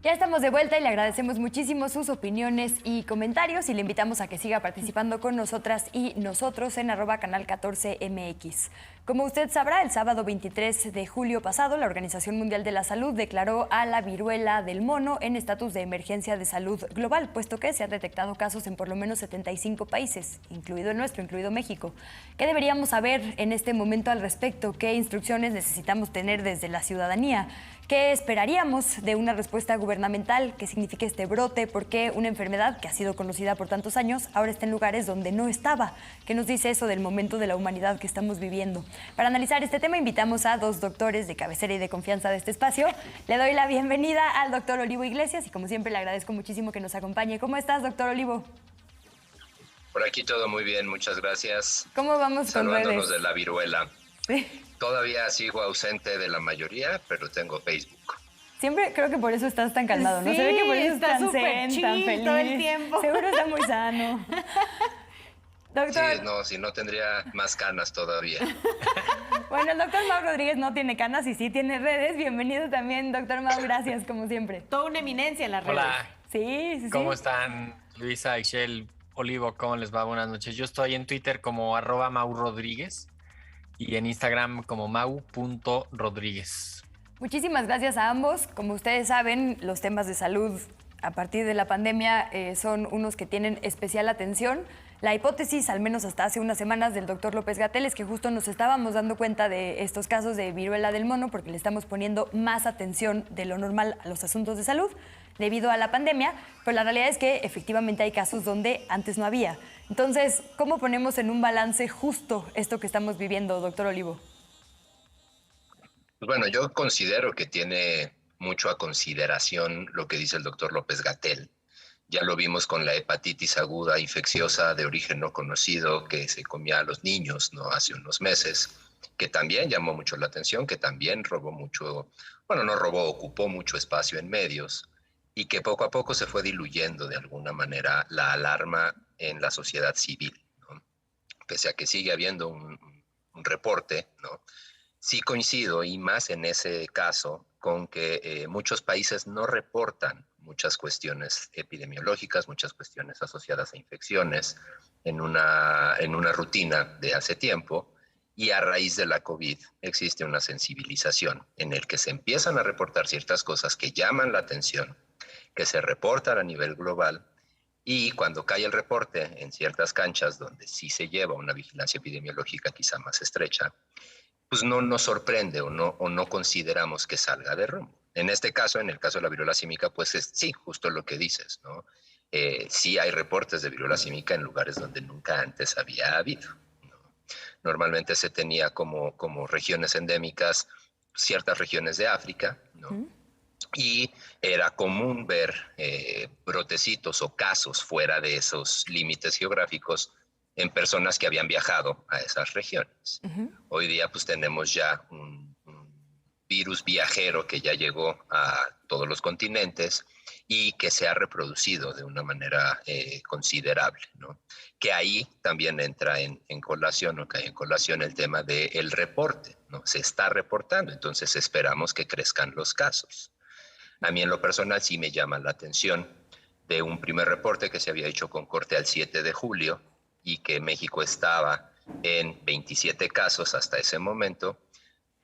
Ya estamos de vuelta y le agradecemos muchísimo sus opiniones y comentarios y le invitamos a que siga participando con nosotras y nosotros en @canal14mx. Como usted sabrá, el sábado 23 de julio pasado, la Organización Mundial de la Salud declaró a la viruela del mono en estatus de emergencia de salud global, puesto que se han detectado casos en por lo menos 75 países, incluido el nuestro, incluido México. ¿Qué deberíamos saber en este momento al respecto? ¿Qué instrucciones necesitamos tener desde la ciudadanía? ¿Qué esperaríamos de una respuesta gubernamental? ¿Qué significa este brote? ¿Por qué una enfermedad que ha sido conocida por tantos años ahora está en lugares donde no estaba? ¿Qué nos dice eso del momento de la humanidad que estamos viviendo? Para analizar este tema invitamos a dos doctores de cabecera y de confianza de este espacio. Le doy la bienvenida al doctor Olivo Iglesias y como siempre le agradezco muchísimo que nos acompañe. ¿Cómo estás, doctor Olivo? Por aquí todo muy bien, muchas gracias. ¿Cómo vamos con redes? Saludándonos de la viruela. Sí. Todavía sigo ausente de la mayoría, pero tengo Facebook. Siempre creo que por eso estás tan calmado, ¿no? Sí, se ve que por eso está estás tan súper zen, tan chill feliz. todo el tiempo. Seguro está muy sano. Doctor. Sí, no, si no tendría más canas todavía. Bueno, el doctor Mau Rodríguez no tiene canas y sí tiene redes. Bienvenido también, doctor Mau, gracias, como siempre. Toda una eminencia en las redes. Hola. Sí. ¿Cómo están? Luisa, Ixchel, Olivo, ¿cómo les va? Buenas noches. Yo estoy en Twitter como @MauRodríguez y en Instagram como mau.rodríguez. Muchísimas gracias a ambos. Como ustedes saben, los temas de salud a partir de la pandemia son unos que tienen especial atención. La hipótesis, al menos hasta hace unas semanas, del doctor López-Gatell es que justo nos estábamos dando cuenta de estos casos de viruela del mono porque le estamos poniendo más atención de lo normal a los asuntos de salud debido a la pandemia, pero la realidad es que efectivamente hay casos donde antes no había. Entonces, ¿cómo ponemos en un balance justo esto que estamos viviendo, doctor Olivo? Pues bueno, yo considero que tiene mucho a consideración lo que dice el doctor López-Gatell. Ya lo vimos con la hepatitis aguda infecciosa de origen no conocido que se comía a los niños, ¿no? Hace unos meses, que también llamó mucho la atención, que también robó mucho, bueno, no robó, ocupó mucho espacio en medios y que poco a poco se fue diluyendo de alguna manera la alarma en la sociedad civil, ¿no? Pese a que sigue habiendo un reporte, ¿no? Sí coincido, y más en ese caso, con que muchos países no reportan muchas cuestiones epidemiológicas, muchas cuestiones asociadas a infecciones en una rutina de hace tiempo, y a raíz de la COVID existe una sensibilización en el que se empiezan a reportar ciertas cosas que llaman la atención, que se reportan a nivel global, y cuando cae el reporte en ciertas canchas donde sí se lleva una vigilancia epidemiológica quizá más estrecha, pues no nos sorprende o no consideramos que salga de rumbo. En este caso, en el caso de la viruela símica, pues sí, justo lo que dices, ¿no? Sí hay reportes de viruela símica en lugares donde nunca antes había habido, ¿no? Normalmente se tenía como regiones endémicas ciertas regiones de África, ¿no? Y era común ver brotecitos o casos fuera de esos límites geográficos en personas que habían viajado a esas regiones. Hoy día pues tenemos ya un virus viajero que ya llegó a todos los continentes y que se ha reproducido de una manera considerable, ¿no? Que ahí también entra en colación, o cae en colación el tema del reporte, ¿no? Se está reportando, entonces esperamos que crezcan los casos. A mí en lo personal sí me llama la atención de un primer reporte que se había hecho con corte al 7 de julio y que México estaba en 27 casos hasta ese momento.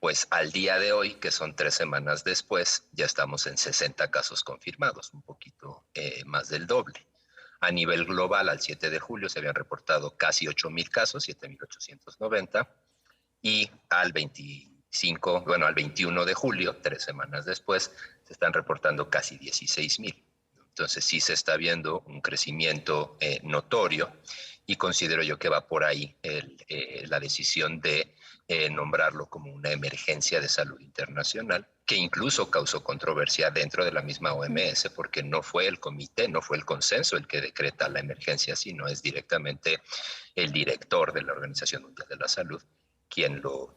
Pues al día de hoy, que son 3 semanas después, ya estamos en 60 casos confirmados, un poquito más del doble. A nivel global, al 7 de julio se habían reportado casi 8,000 casos, 7,890, y al 21 de julio, 3 semanas después, se están reportando casi 16,000. Entonces sí se está viendo un crecimiento notorio, y considero yo que va por ahí la decisión de nombrarlo como una emergencia de salud internacional, que incluso causó controversia dentro de la misma OMS, porque no fue el comité, no fue el consenso el que decreta la emergencia, sino es directamente el director de la Organización Mundial de la Salud quien lo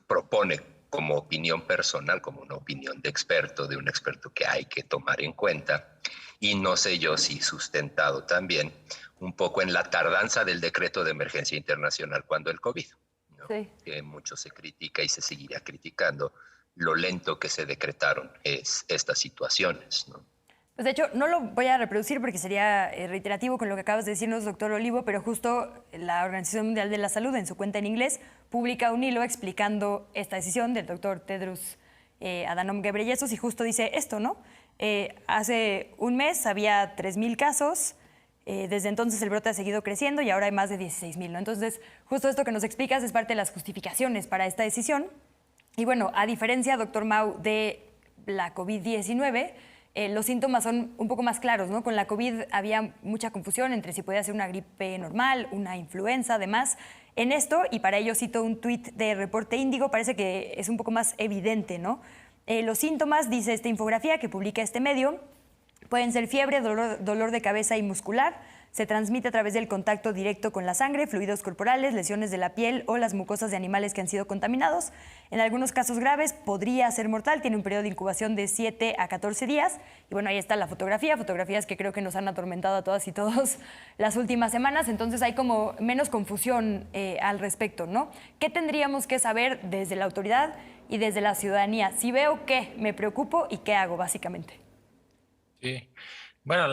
propone como opinión personal, como una opinión de experto, de un experto que hay que tomar en cuenta. Y no sé yo si sustentado también un poco en la tardanza del decreto de emergencia internacional cuando el COVID, ¿no? Sí. Que mucho se critica y se seguirá criticando lo lento que se decretaron estas situaciones, ¿no? Pues de hecho, no lo voy a reproducir porque sería reiterativo con lo que acabas de decirnos, doctor Olivo, pero justo la Organización Mundial de la Salud, en su cuenta en inglés, publica un hilo explicando esta decisión del doctor Tedros Adhanom Ghebreyesus, y justo dice esto, ¿no? Hace un mes había 3,000 casos, desde entonces el brote ha seguido creciendo y ahora hay más de 16,000, ¿no? Entonces, justo esto que nos explicas es parte de las justificaciones para esta decisión. Y bueno, a diferencia, doctor Mau, de la COVID-19, los síntomas son un poco más claros, ¿no? Con la COVID había mucha confusión entre si podía ser una gripe normal, una influenza, además. En esto, y para ello cito un tuit de Reporte Índigo, parece que es un poco más evidente, ¿no? Los síntomas, dice esta infografía que publica este medio, pueden ser fiebre, dolor de cabeza y muscular. Se transmite a través del contacto directo con la sangre, fluidos corporales, lesiones de la piel o las mucosas de animales que han sido contaminados. En algunos casos graves podría ser mortal, tiene un periodo de incubación de 7 a 14 días. Y bueno, ahí está la fotografías que creo que nos han atormentado a todas y todos las últimas semanas. Entonces hay como menos confusión al respecto, ¿no? ¿Qué tendríamos que saber desde la autoridad y desde la ciudadanía? Si veo qué, me preocupo y qué hago, básicamente. Sí. Bueno,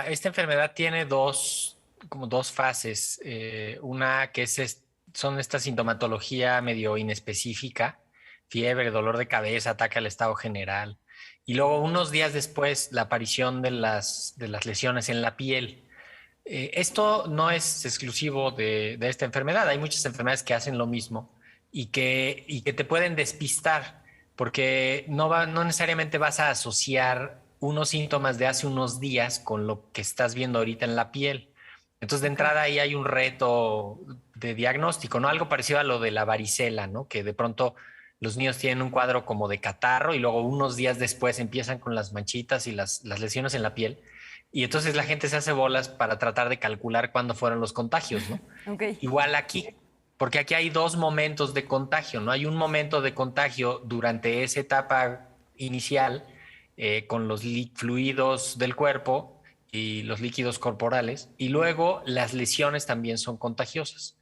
esta enfermedad tiene dos fases. Una que son esta sintomatología medio inespecífica, fiebre, dolor de cabeza, ataque al estado general. Y luego, unos días después, la aparición de las lesiones en la piel. Esto no es exclusivo de esta enfermedad. Hay muchas enfermedades que hacen lo mismo y que te pueden despistar, porque no necesariamente vas a asociar unos síntomas de hace unos días con lo que estás viendo ahorita en la piel. Entonces, de entrada ahí hay un reto de diagnóstico, ¿no? Algo parecido a lo de la varicela, ¿no? Que de pronto los niños tienen un cuadro como de catarro y luego unos días después empiezan con las manchitas y las lesiones en la piel. Y entonces la gente se hace bolas para tratar de calcular cuándo fueron los contagios, ¿no? Okay. Igual aquí, porque aquí hay dos momentos de contagio, ¿no? Hay un momento de contagio durante esa etapa inicial, con los fluidos del cuerpo y los líquidos corporales, y luego las lesiones también son contagiosas.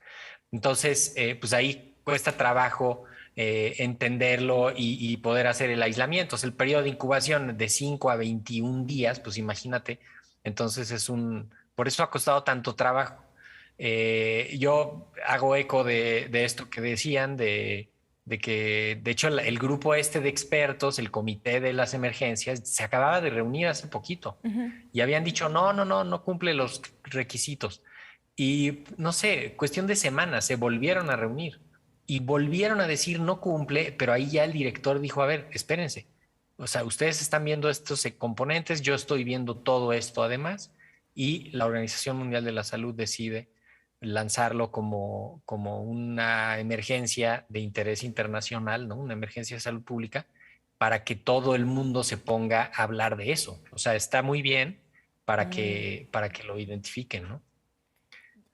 Entonces, pues ahí cuesta trabajo entenderlo y poder hacer el aislamiento. El periodo de incubación de 5 a 21 días, pues imagínate, entonces por eso ha costado tanto trabajo. Yo hago eco de esto que decían, de que, de hecho, el grupo de expertos, el comité de las emergencias, se acababa de reunir hace poquito y habían dicho, no cumple los requisitos. Y, no sé, cuestión de semanas, se volvieron a reunir y volvieron a decir no cumple, pero ahí ya el director dijo, a ver, espérense. O sea, ustedes están viendo estos componentes, yo estoy viendo todo esto además, y la Organización Mundial de la Salud decide lanzarlo como una emergencia de interés internacional, ¿no? Una emergencia de salud pública, para que todo el mundo se ponga a hablar de eso. O sea, está muy bien para que lo identifiquen, ¿no?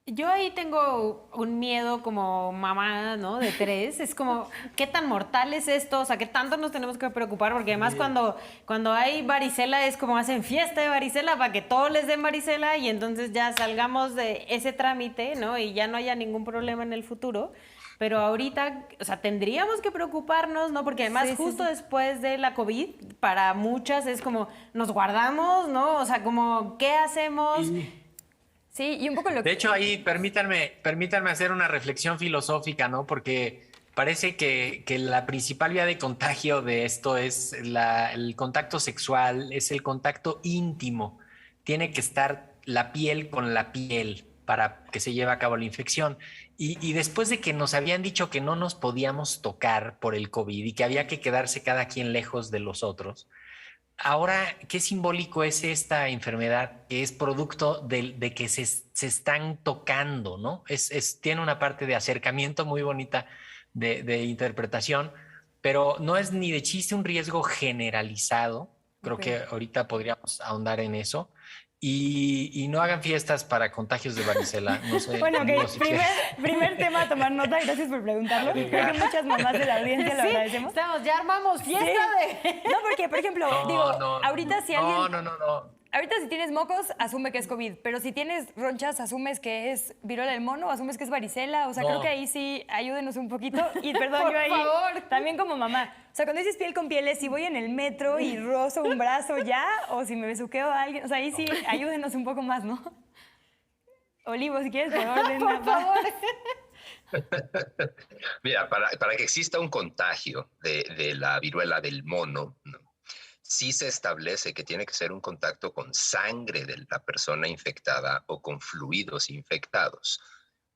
Yo ahí tengo un miedo como mamá, ¿no? De 3. Es como, ¿qué tan mortal es esto? O sea, ¿qué tanto nos tenemos que preocupar? Porque además cuando hay varicela es como hacen fiesta de varicela para que todos les den varicela y entonces ya salgamos de ese trámite, ¿no? Y ya no haya ningún problema en el futuro. Pero ahorita, o sea, tendríamos que preocuparnos, ¿no? Porque además justo después de la COVID, para muchas es como, nos guardamos, ¿no? O sea, como, ¿qué hacemos? Sí, y un poco lo que... De hecho, ahí permítanme hacer una reflexión filosófica, ¿no? Porque Parece que la principal vía de contagio de esto es el contacto sexual, es el contacto íntimo. Tiene que estar la piel con la piel para que se lleve a cabo la infección. Y después de que nos habían dicho que no nos podíamos tocar por el COVID y que había que quedarse cada quien lejos de los otros, ahora, ¿qué simbólico es esta enfermedad que es producto de que se están tocando, ¿no? Tiene una parte de acercamiento muy bonita de interpretación, pero no es ni de chiste un riesgo generalizado. Creo que ahorita podríamos ahondar en eso. Y no hagan fiestas para contagios de varicela. No sé. Bueno, ok, no sé primer tema a tomar nota. Gracias por preguntarlo. Creo que muchas mamás de la audiencia lo agradecemos. Ya armamos fiesta de... No, porque, por ejemplo, ahorita si alguien... No. Ahorita si tienes mocos, asume que es COVID, pero si tienes ronchas, asumes que es viruela del mono, asumes que es varicela, o sea, creo que ahí sí, ayúdenos un poquito. Y perdón, yo ahí, favor. También como mamá, o sea, cuando dices piel con piel, es si voy en el metro y rozo un brazo ya, o si me besuqueo a alguien, o sea, ahí sí, ayúdenos un poco más, ¿no? Olivo, si quieres, por orden. Por favor. Mira, para que exista un contagio de la viruela del mono, ¿no? Sí se establece que tiene que ser un contacto con sangre de la persona infectada o con fluidos infectados.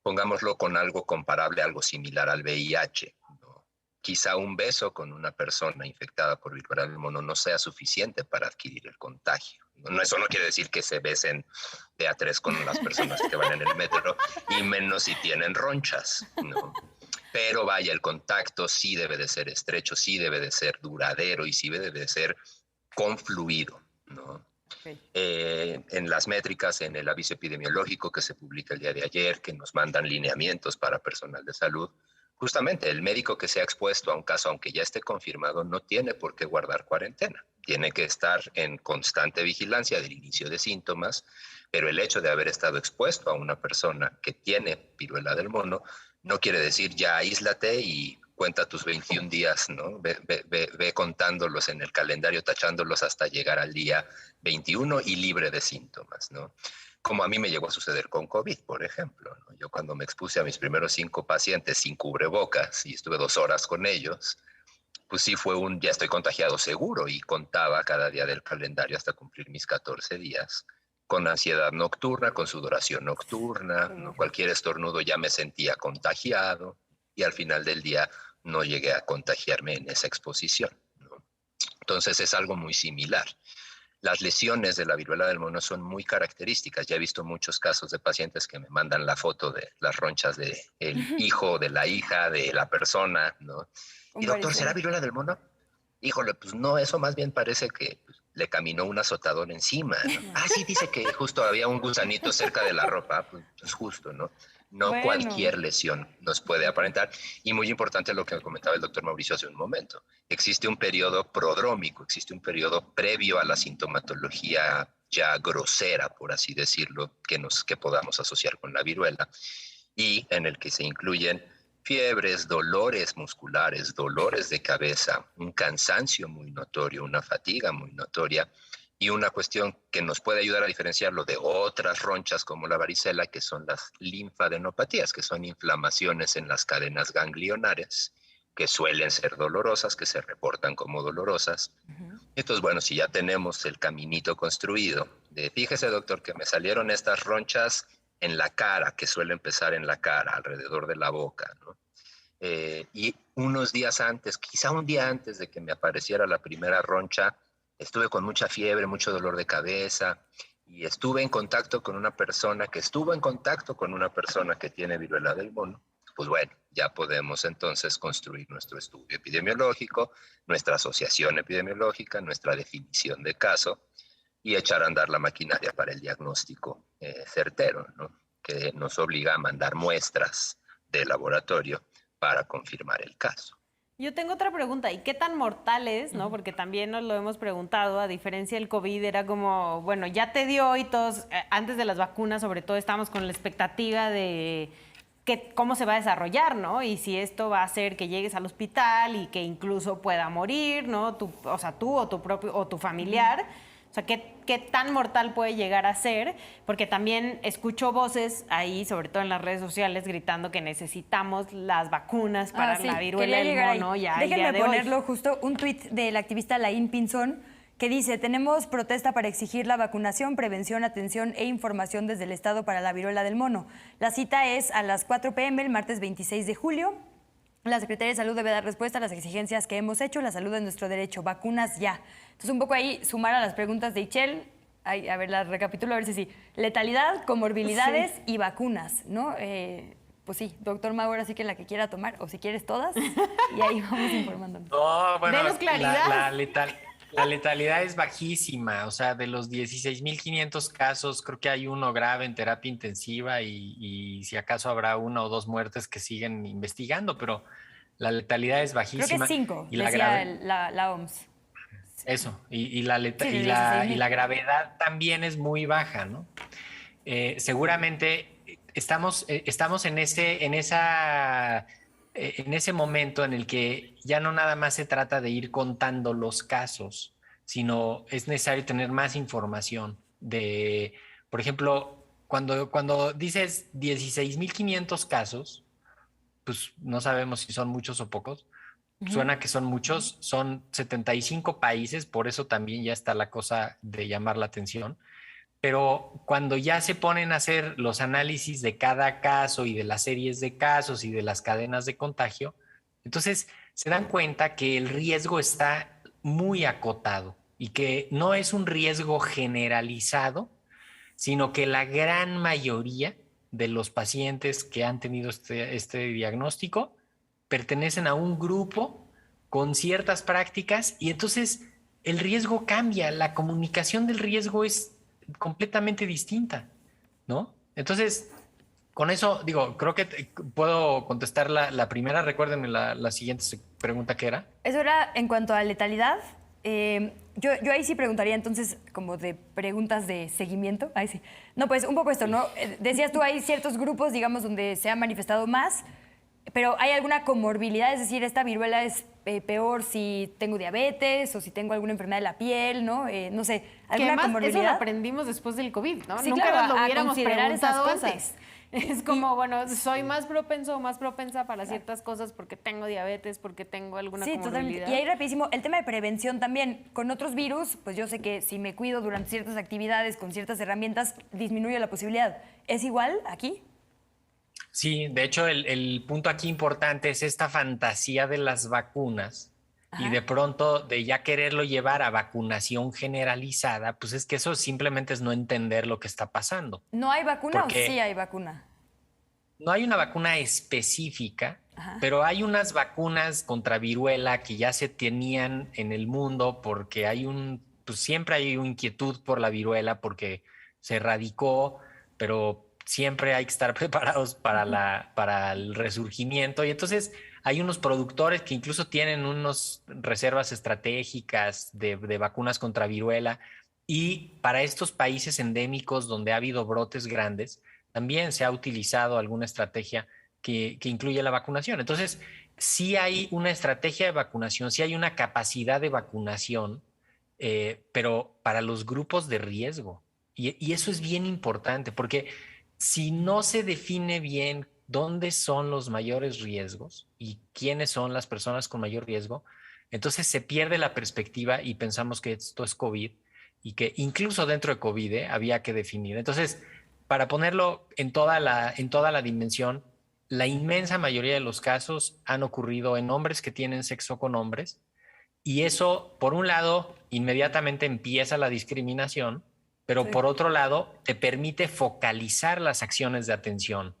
Pongámoslo con algo comparable, algo similar al VIH, ¿no? Quizá un beso con una persona infectada por viruela del mono no sea suficiente para adquirir el contagio. Eso no quiere decir que se besen de a tres con las personas que van en el metro, y menos si tienen ronchas, ¿no? Pero vaya, el contacto sí debe de ser estrecho, sí debe de ser duradero y sí debe de ser con fluido, ¿no? Okay. En las métricas, en el aviso epidemiológico que se publica el día de ayer, que nos mandan lineamientos para personal de salud, justamente el médico que se ha expuesto a un caso, aunque ya esté confirmado, no tiene por qué guardar cuarentena. Tiene que estar en constante vigilancia del inicio de síntomas, pero el hecho de haber estado expuesto a una persona que tiene viruela del mono no quiere decir ya aíslate y cuenta tus 21 días, ¿no? Ve contándolos en el calendario, tachándolos hasta llegar al día 21 y libre de síntomas, ¿no? Como a mí me llegó a suceder con COVID, por ejemplo, ¿no? Yo cuando me expuse a mis primeros 5 pacientes sin cubrebocas y estuve 2 horas con ellos, pues sí fue ya estoy contagiado seguro, y contaba cada día del calendario hasta cumplir mis 14 días. Con ansiedad nocturna, con sudoración nocturna, ¿no? Cualquier estornudo ya me sentía contagiado, y al final del día no llegué a contagiarme en esa exposición, ¿no? Entonces es algo muy similar. Las lesiones de la viruela del mono son muy características. Ya he visto muchos casos de pacientes que me mandan la foto de las ronchas del hijo, de la hija, de la persona, ¿no? Y doctor, ¿será viruela del mono? Híjole, pues no, eso más bien parece que le caminó un azotador encima, ¿no? Ah, sí, dice que justo había un gusanito cerca de la ropa, pues justo, ¿no? No cualquier lesión nos puede aparentar. Y muy importante lo que comentaba el doctor Mauricio hace un momento. Existe un periodo prodrómico, existe un periodo previo a la sintomatología ya grosera, por así decirlo, que podamos asociar con la viruela, y en el que se incluyen fiebres, dolores musculares, dolores de cabeza, un cansancio muy notorio, una fatiga muy notoria, y una cuestión que nos puede ayudar a diferenciarlo de otras ronchas como la varicela, que son las linfadenopatías, que son inflamaciones en las cadenas ganglionares, que suelen ser dolorosas, que se reportan como dolorosas. Entonces, bueno, si ya tenemos el caminito construido, fíjese, doctor, que me salieron estas ronchas en la cara, que suele empezar en la cara, alrededor de la boca, ¿no? Y unos días antes, quizá un día antes de que me apareciera la primera roncha, estuve con mucha fiebre, mucho dolor de cabeza, y estuve en contacto con una persona que estuvo en contacto con una persona que tiene viruela del mono. Pues bueno, ya podemos entonces construir nuestro estudio epidemiológico, nuestra asociación epidemiológica, nuestra definición de caso, y echar a andar la maquinaria para el diagnóstico certero, ¿no? Que nos obliga a mandar muestras de laboratorio para confirmar el caso. Yo tengo otra pregunta, ¿y qué tan mortal es, no? Porque también nos lo hemos preguntado, a diferencia del COVID, era como, bueno, ya te dio, y todos, antes de las vacunas, sobre todo, estábamos con la expectativa de cómo se va a desarrollar, ¿no? Y si esto va a hacer que llegues al hospital y que incluso pueda morir, ¿no? Tú o tu propio o tu familiar. O sea, ¿qué tan mortal puede llegar a ser? Porque también escucho voces ahí, sobre todo en las redes sociales, gritando que necesitamos las vacunas para la viruela del mono ya el día de ponerlo hoy. justo, un tuit del activista Laín Pinzón que dice: tenemos protesta para exigir la vacunación, prevención, atención e información desde el Estado para la viruela del mono. La cita es a las 4 p.m. el martes 26 de julio. La Secretaría de Salud debe dar respuesta a las exigencias que hemos hecho. La salud es nuestro derecho. Vacunas ya. Entonces, un poco ahí sumar a las preguntas de Ichel. A ver, las recapitulo a ver si sí. Letalidad, comorbilidades y vacunas, ¿no? Pues sí, doctor Mau, ahora sí que la que quiera tomar, o si quieres todas, y ahí vamos informándonos. No, bueno, Denos claridad. La letalidad es bajísima, o sea, de los 16.500 casos, creo que hay uno grave en terapia intensiva y si acaso habrá 1 o 2 muertes que siguen investigando, pero la letalidad es bajísima. Creo que 5, y decía la OMS. Eso, y la gravedad también es muy baja, ¿no? Seguramente estamos en ese momento en el que ya no nada más se trata de ir contando los casos, sino es necesario tener más información de, por ejemplo, cuando dices 16.500 casos, pues no sabemos si son muchos o pocos. Suena que son muchos, son 75 países, por eso también ya está la cosa de llamar la atención. Pero cuando ya se ponen a hacer los análisis de cada caso y de las series de casos y de las cadenas de contagio, entonces se dan cuenta que el riesgo está muy acotado y que no es un riesgo generalizado, sino que la gran mayoría de los pacientes que han tenido este diagnóstico pertenecen a un grupo con ciertas prácticas y entonces el riesgo cambia, la comunicación del riesgo es completamente distinta, ¿no? Entonces, con eso, digo, creo que puedo contestar la primera. Recuérdenme la siguiente pregunta que era. Eso era en cuanto a letalidad. Yo ahí sí preguntaría entonces como de preguntas de seguimiento. Ahí sí. No, pues un poco esto, ¿no? Decías tú, hay ciertos grupos, digamos, donde se ha manifestado más, pero ¿hay alguna comorbilidad? Es decir, esta viruela es peor si tengo diabetes o si tengo alguna enfermedad de la piel, ¿no? No sé, ¿alguna comorbilidad? Eso lo aprendimos después del COVID, ¿no? Sí, nunca claro, lo hubiéramos considerar esas preguntado cosas. antes. Es como, bueno, soy más propenso o más propensa para ciertas cosas porque tengo diabetes, porque tengo alguna comorbilidad. Totalmente. Y ahí rapidísimo, el tema de prevención también. Con otros virus, pues yo sé que si me cuido durante ciertas actividades, con ciertas herramientas, disminuye la posibilidad. ¿Es igual aquí? Sí, de hecho el punto aquí importante es esta fantasía de las vacunas. Ajá. Y de pronto de ya quererlo llevar a vacunación generalizada, pues es que eso simplemente es no entender lo que está pasando. ¿No hay vacuna o sí hay vacuna? No hay una vacuna específica, ajá, pero hay unas vacunas contra viruela que ya se tenían en el mundo porque pues siempre hay una inquietud por la viruela porque se erradicó, pero siempre hay que estar preparados para el resurgimiento. Y entonces hay unos productores que incluso tienen unas reservas estratégicas de vacunas contra viruela. Y para estos países endémicos donde ha habido brotes grandes, también se ha utilizado alguna estrategia que incluye la vacunación. Entonces, sí hay una estrategia de vacunación, sí hay una capacidad de vacunación, pero para los grupos de riesgo. Y eso es bien importante porque si no se define bien dónde son los mayores riesgos y quiénes son las personas con mayor riesgo, entonces se pierde la perspectiva y pensamos que esto es COVID y que incluso dentro de COVID había que definir. Entonces, para ponerlo en toda la dimensión, la inmensa mayoría de los casos han ocurrido en hombres que tienen sexo con hombres y eso, por un lado, inmediatamente empieza la discriminación, pero sí, por otro lado, te permite focalizar las acciones de atención.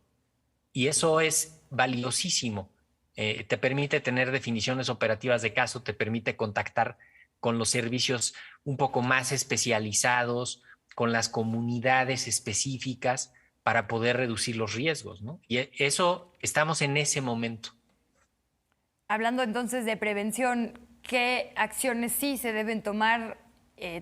Y eso es valiosísimo. Te permite tener definiciones operativas de caso, te permite contactar con los servicios un poco más especializados, con las comunidades específicas para poder reducir los riesgos, ¿no? Y eso, estamos en ese momento. Hablando entonces de prevención, ¿qué acciones sí se deben tomar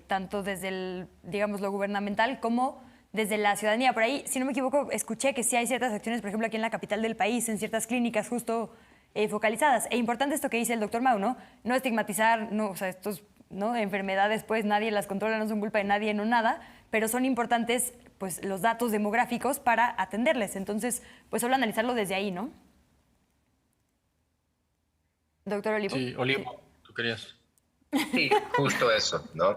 tanto desde digamos, lo gubernamental como desde la ciudadanía? Por ahí, si no me equivoco, escuché que sí hay ciertas acciones, por ejemplo, aquí en la capital del país, en ciertas clínicas justo focalizadas. E importante esto que dice el doctor Mau, ¿no? No estigmatizar, no, o sea, estos ¿no? Enfermedades, pues nadie las controla, no son culpa de nadie, no nada, pero son importantes pues los datos demográficos para atenderles. Entonces, pues solo analizarlo desde ahí, ¿no? Doctor Olivo. Sí, Olivo, tú querías. Sí, justo eso, ¿no?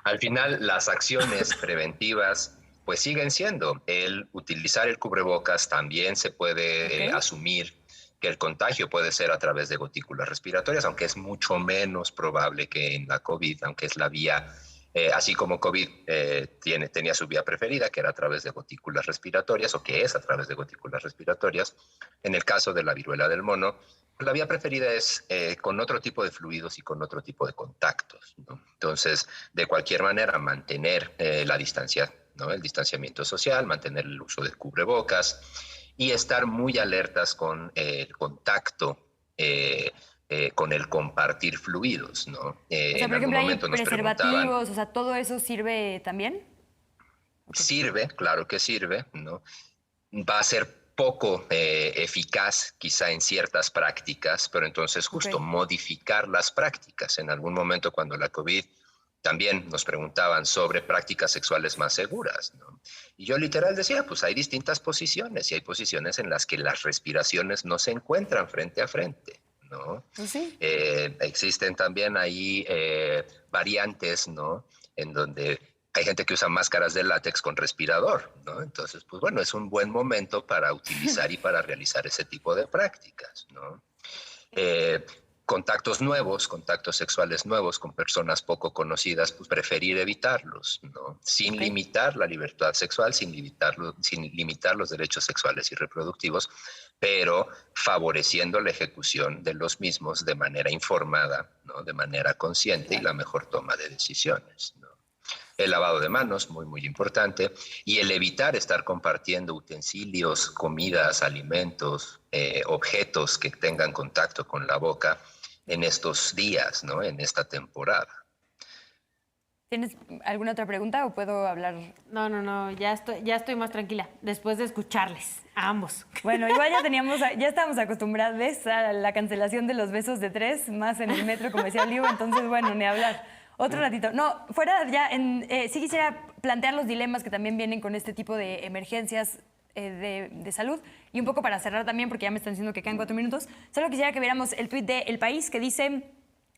Al final, las acciones preventivas pues siguen siendo el utilizar el cubrebocas. También se puede asumir que el contagio puede ser a través de gotículas respiratorias, aunque es mucho menos probable que en la COVID, aunque es la vía, así como COVID tenía su vía preferida, que era a través de gotículas respiratorias, o que es a través de gotículas respiratorias. En el caso de la viruela del mono, la vía preferida es con otro tipo de fluidos y con otro tipo de contactos, ¿no? Entonces, de cualquier manera, mantener la distancia, ¿no? El distanciamiento social, mantener el uso de cubrebocas y estar muy alertas con el contacto, con el compartir fluidos, ¿no? O sea, por ejemplo, hay preservativos, o sea, ¿todo eso sirve también? Sirve, claro que sirve, ¿no? Va a ser poco eficaz quizá en ciertas prácticas, pero entonces justo modificar las prácticas. En algún momento cuando la COVID también nos preguntaban sobre prácticas sexuales más seguras, ¿no? Y yo literal decía, pues hay distintas posiciones y hay posiciones en las que las respiraciones no se encuentran frente a frente, ¿no? ¿Sí? Existen también ahí variantes, ¿no? En donde hay gente que usa máscaras de látex con respirador, ¿no? Entonces, pues bueno, es un buen momento para utilizar y para realizar ese tipo de prácticas, ¿no? Contactos nuevos, contactos sexuales nuevos con personas poco conocidas, pues preferir evitarlos, ¿no? Sin limitar la libertad sexual, sin limitar los derechos sexuales y reproductivos, pero favoreciendo la ejecución de los mismos de manera informada, ¿no? De manera consciente y la mejor toma de decisiones, ¿no? El lavado de manos, muy, muy importante, y el evitar estar compartiendo utensilios, comidas, alimentos, objetos que tengan contacto con la boca en estos días, ¿no? En esta temporada. ¿Tienes alguna otra pregunta o puedo hablar? No, ya estoy más tranquila después de escucharles a ambos. Bueno, igual ya estábamos acostumbrados a la cancelación de los besos de 3, más en el metro, como decía Olivo, entonces, bueno, ni hablar. Otro ratito. No, fuera ya, sí quisiera plantear los dilemas que también vienen con este tipo de emergencias de salud. Y un poco para cerrar también, porque ya me están diciendo que quedan 4 minutos, solo quisiera que viéramos el tuit de El País que dice: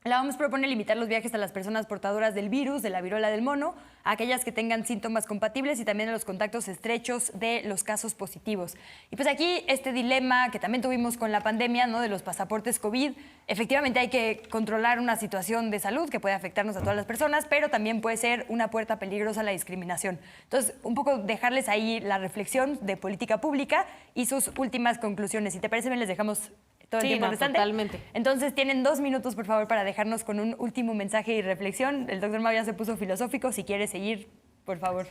la OMS propone limitar los viajes a las personas portadoras del virus, de la viruela del mono, a aquellas que tengan síntomas compatibles y también a los contactos estrechos de los casos positivos. Y pues aquí este dilema que también tuvimos con la pandemia, ¿no? De los pasaportes COVID. Efectivamente hay que controlar una situación de salud que puede afectarnos a todas las personas, pero también puede ser una puerta peligrosa a la discriminación. Entonces, un poco dejarles ahí la reflexión de política pública y sus últimas conclusiones. Si te parece bien, les dejamos todo el tiempo restante. Totalmente. Entonces, tienen 2 minutos, por favor, para dejarnos con un último mensaje y reflexión. El doctor Mau ya se puso filosófico. Si quiere seguir, por favor,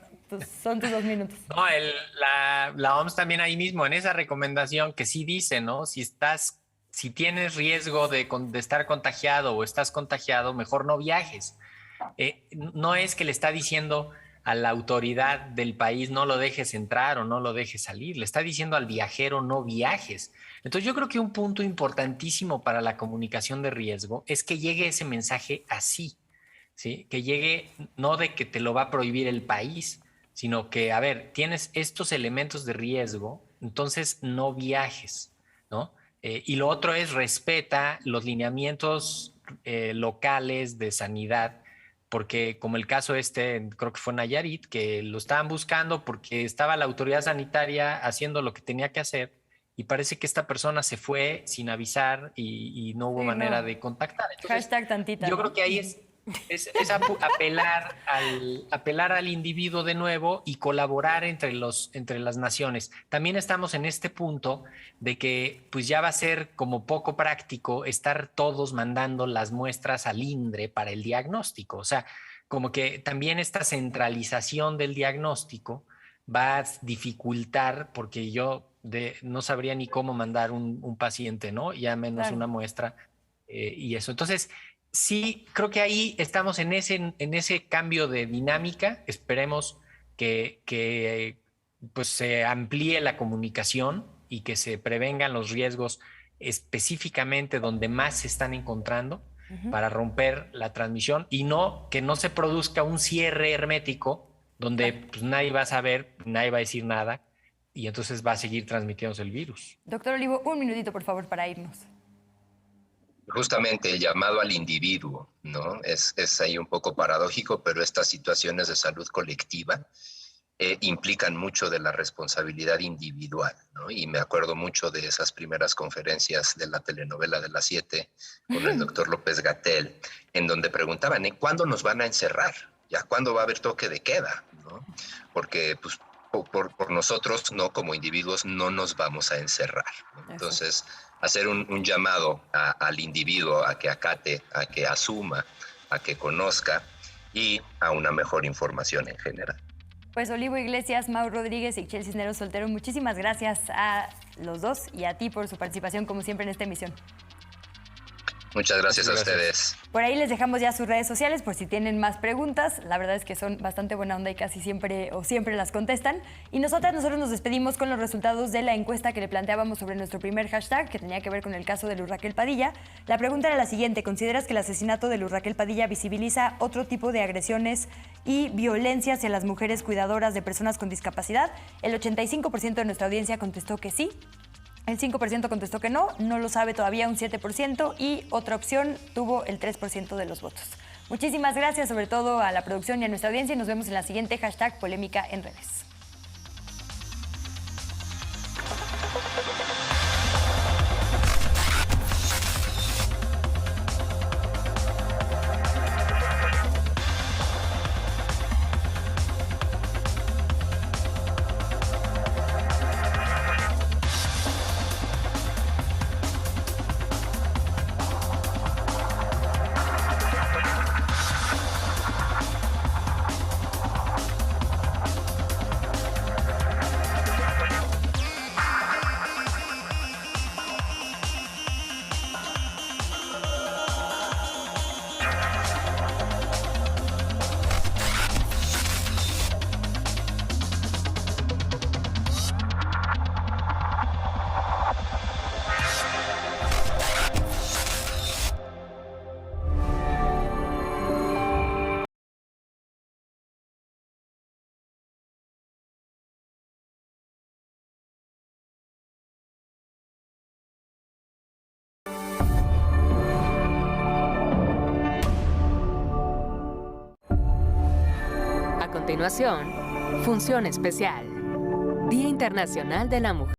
son tus 2 minutos. No, la OMS también ahí mismo, en esa recomendación que sí dice, ¿no? Si tienes riesgo de estar contagiado o estás contagiado, mejor no viajes. No es que le está diciendo a la autoridad del país no lo dejes entrar o no lo dejes salir, le está diciendo al viajero no viajes. Entonces yo creo que un punto importantísimo para la comunicación de riesgo es que llegue ese mensaje así, ¿sí? Que llegue no de que te lo va a prohibir el país, sino que, a ver, tienes estos elementos de riesgo, entonces no viajes, ¿no? Y lo otro es respeta los lineamientos locales de sanidad, porque como el caso creo que fue Nayarit, que lo estaban buscando porque estaba la autoridad sanitaria haciendo lo que tenía que hacer y parece que esta persona se fue sin avisar y no hubo manera de contactar. Entonces, hashtag tantita. Yo creo que ahí es apelar al individuo de nuevo y colaborar entre las naciones. También estamos en este punto de que pues ya va a ser como poco práctico estar todos mandando las muestras al INDRE para el diagnóstico. O sea, como que también esta centralización del diagnóstico va a dificultar, porque yo no sabría ni cómo mandar un paciente, ¿no? Ya menos una muestra y eso. Entonces, sí, creo que ahí estamos en ese cambio de dinámica. Esperemos que pues se amplíe la comunicación y que se prevengan los riesgos específicamente donde más se están encontrando. para romper la transmisión y que no se produzca un cierre hermético donde pues, nadie va a saber, nadie va a decir nada y entonces va a seguir transmitiéndose el virus. Doctor Olivo, un minutito, por favor, para irnos. Justamente el llamado al individuo, ¿no? Es ahí un poco paradójico, pero estas situaciones de salud colectiva implican mucho de la responsabilidad individual, ¿no? Y me acuerdo mucho de esas primeras conferencias de la telenovela de las 7 con el doctor López-Gatell, en donde preguntaban, ¿cuándo nos van a encerrar? ¿Ya cuándo va a haber toque de queda? ¿No? Porque pues, por nosotros, no como individuos, no nos vamos a encerrar, ¿no? Entonces, hacer un llamado al individuo a que acate, a que asuma, a que conozca y a una mejor información en general. Pues Olivo Iglesias, Mau Rodríguez y Ixchel Cisneros Soltero, muchísimas gracias a los dos y a ti por su participación, como siempre, en esta emisión. Muchas gracias a ustedes. Por ahí les dejamos ya sus redes sociales por si tienen más preguntas. La verdad es que son bastante buena onda y casi siempre las contestan. Y nosotros nos despedimos con los resultados de la encuesta que le planteábamos sobre nuestro primer hashtag, que tenía que ver con el caso de Luz Raquel Padilla. La pregunta era la siguiente: ¿consideras que el asesinato de Luz Raquel Padilla visibiliza otro tipo de agresiones y violencia hacia las mujeres cuidadoras de personas con discapacidad? El 85% de nuestra audiencia contestó que sí. El 5% contestó que no lo sabe todavía un 7% y otra opción tuvo el 3% de los votos. Muchísimas gracias sobre todo a la producción y a nuestra audiencia y nos vemos en la siguiente hashtag Polémica en Redes. A continuación, Función Especial. Día Internacional de la Mujer.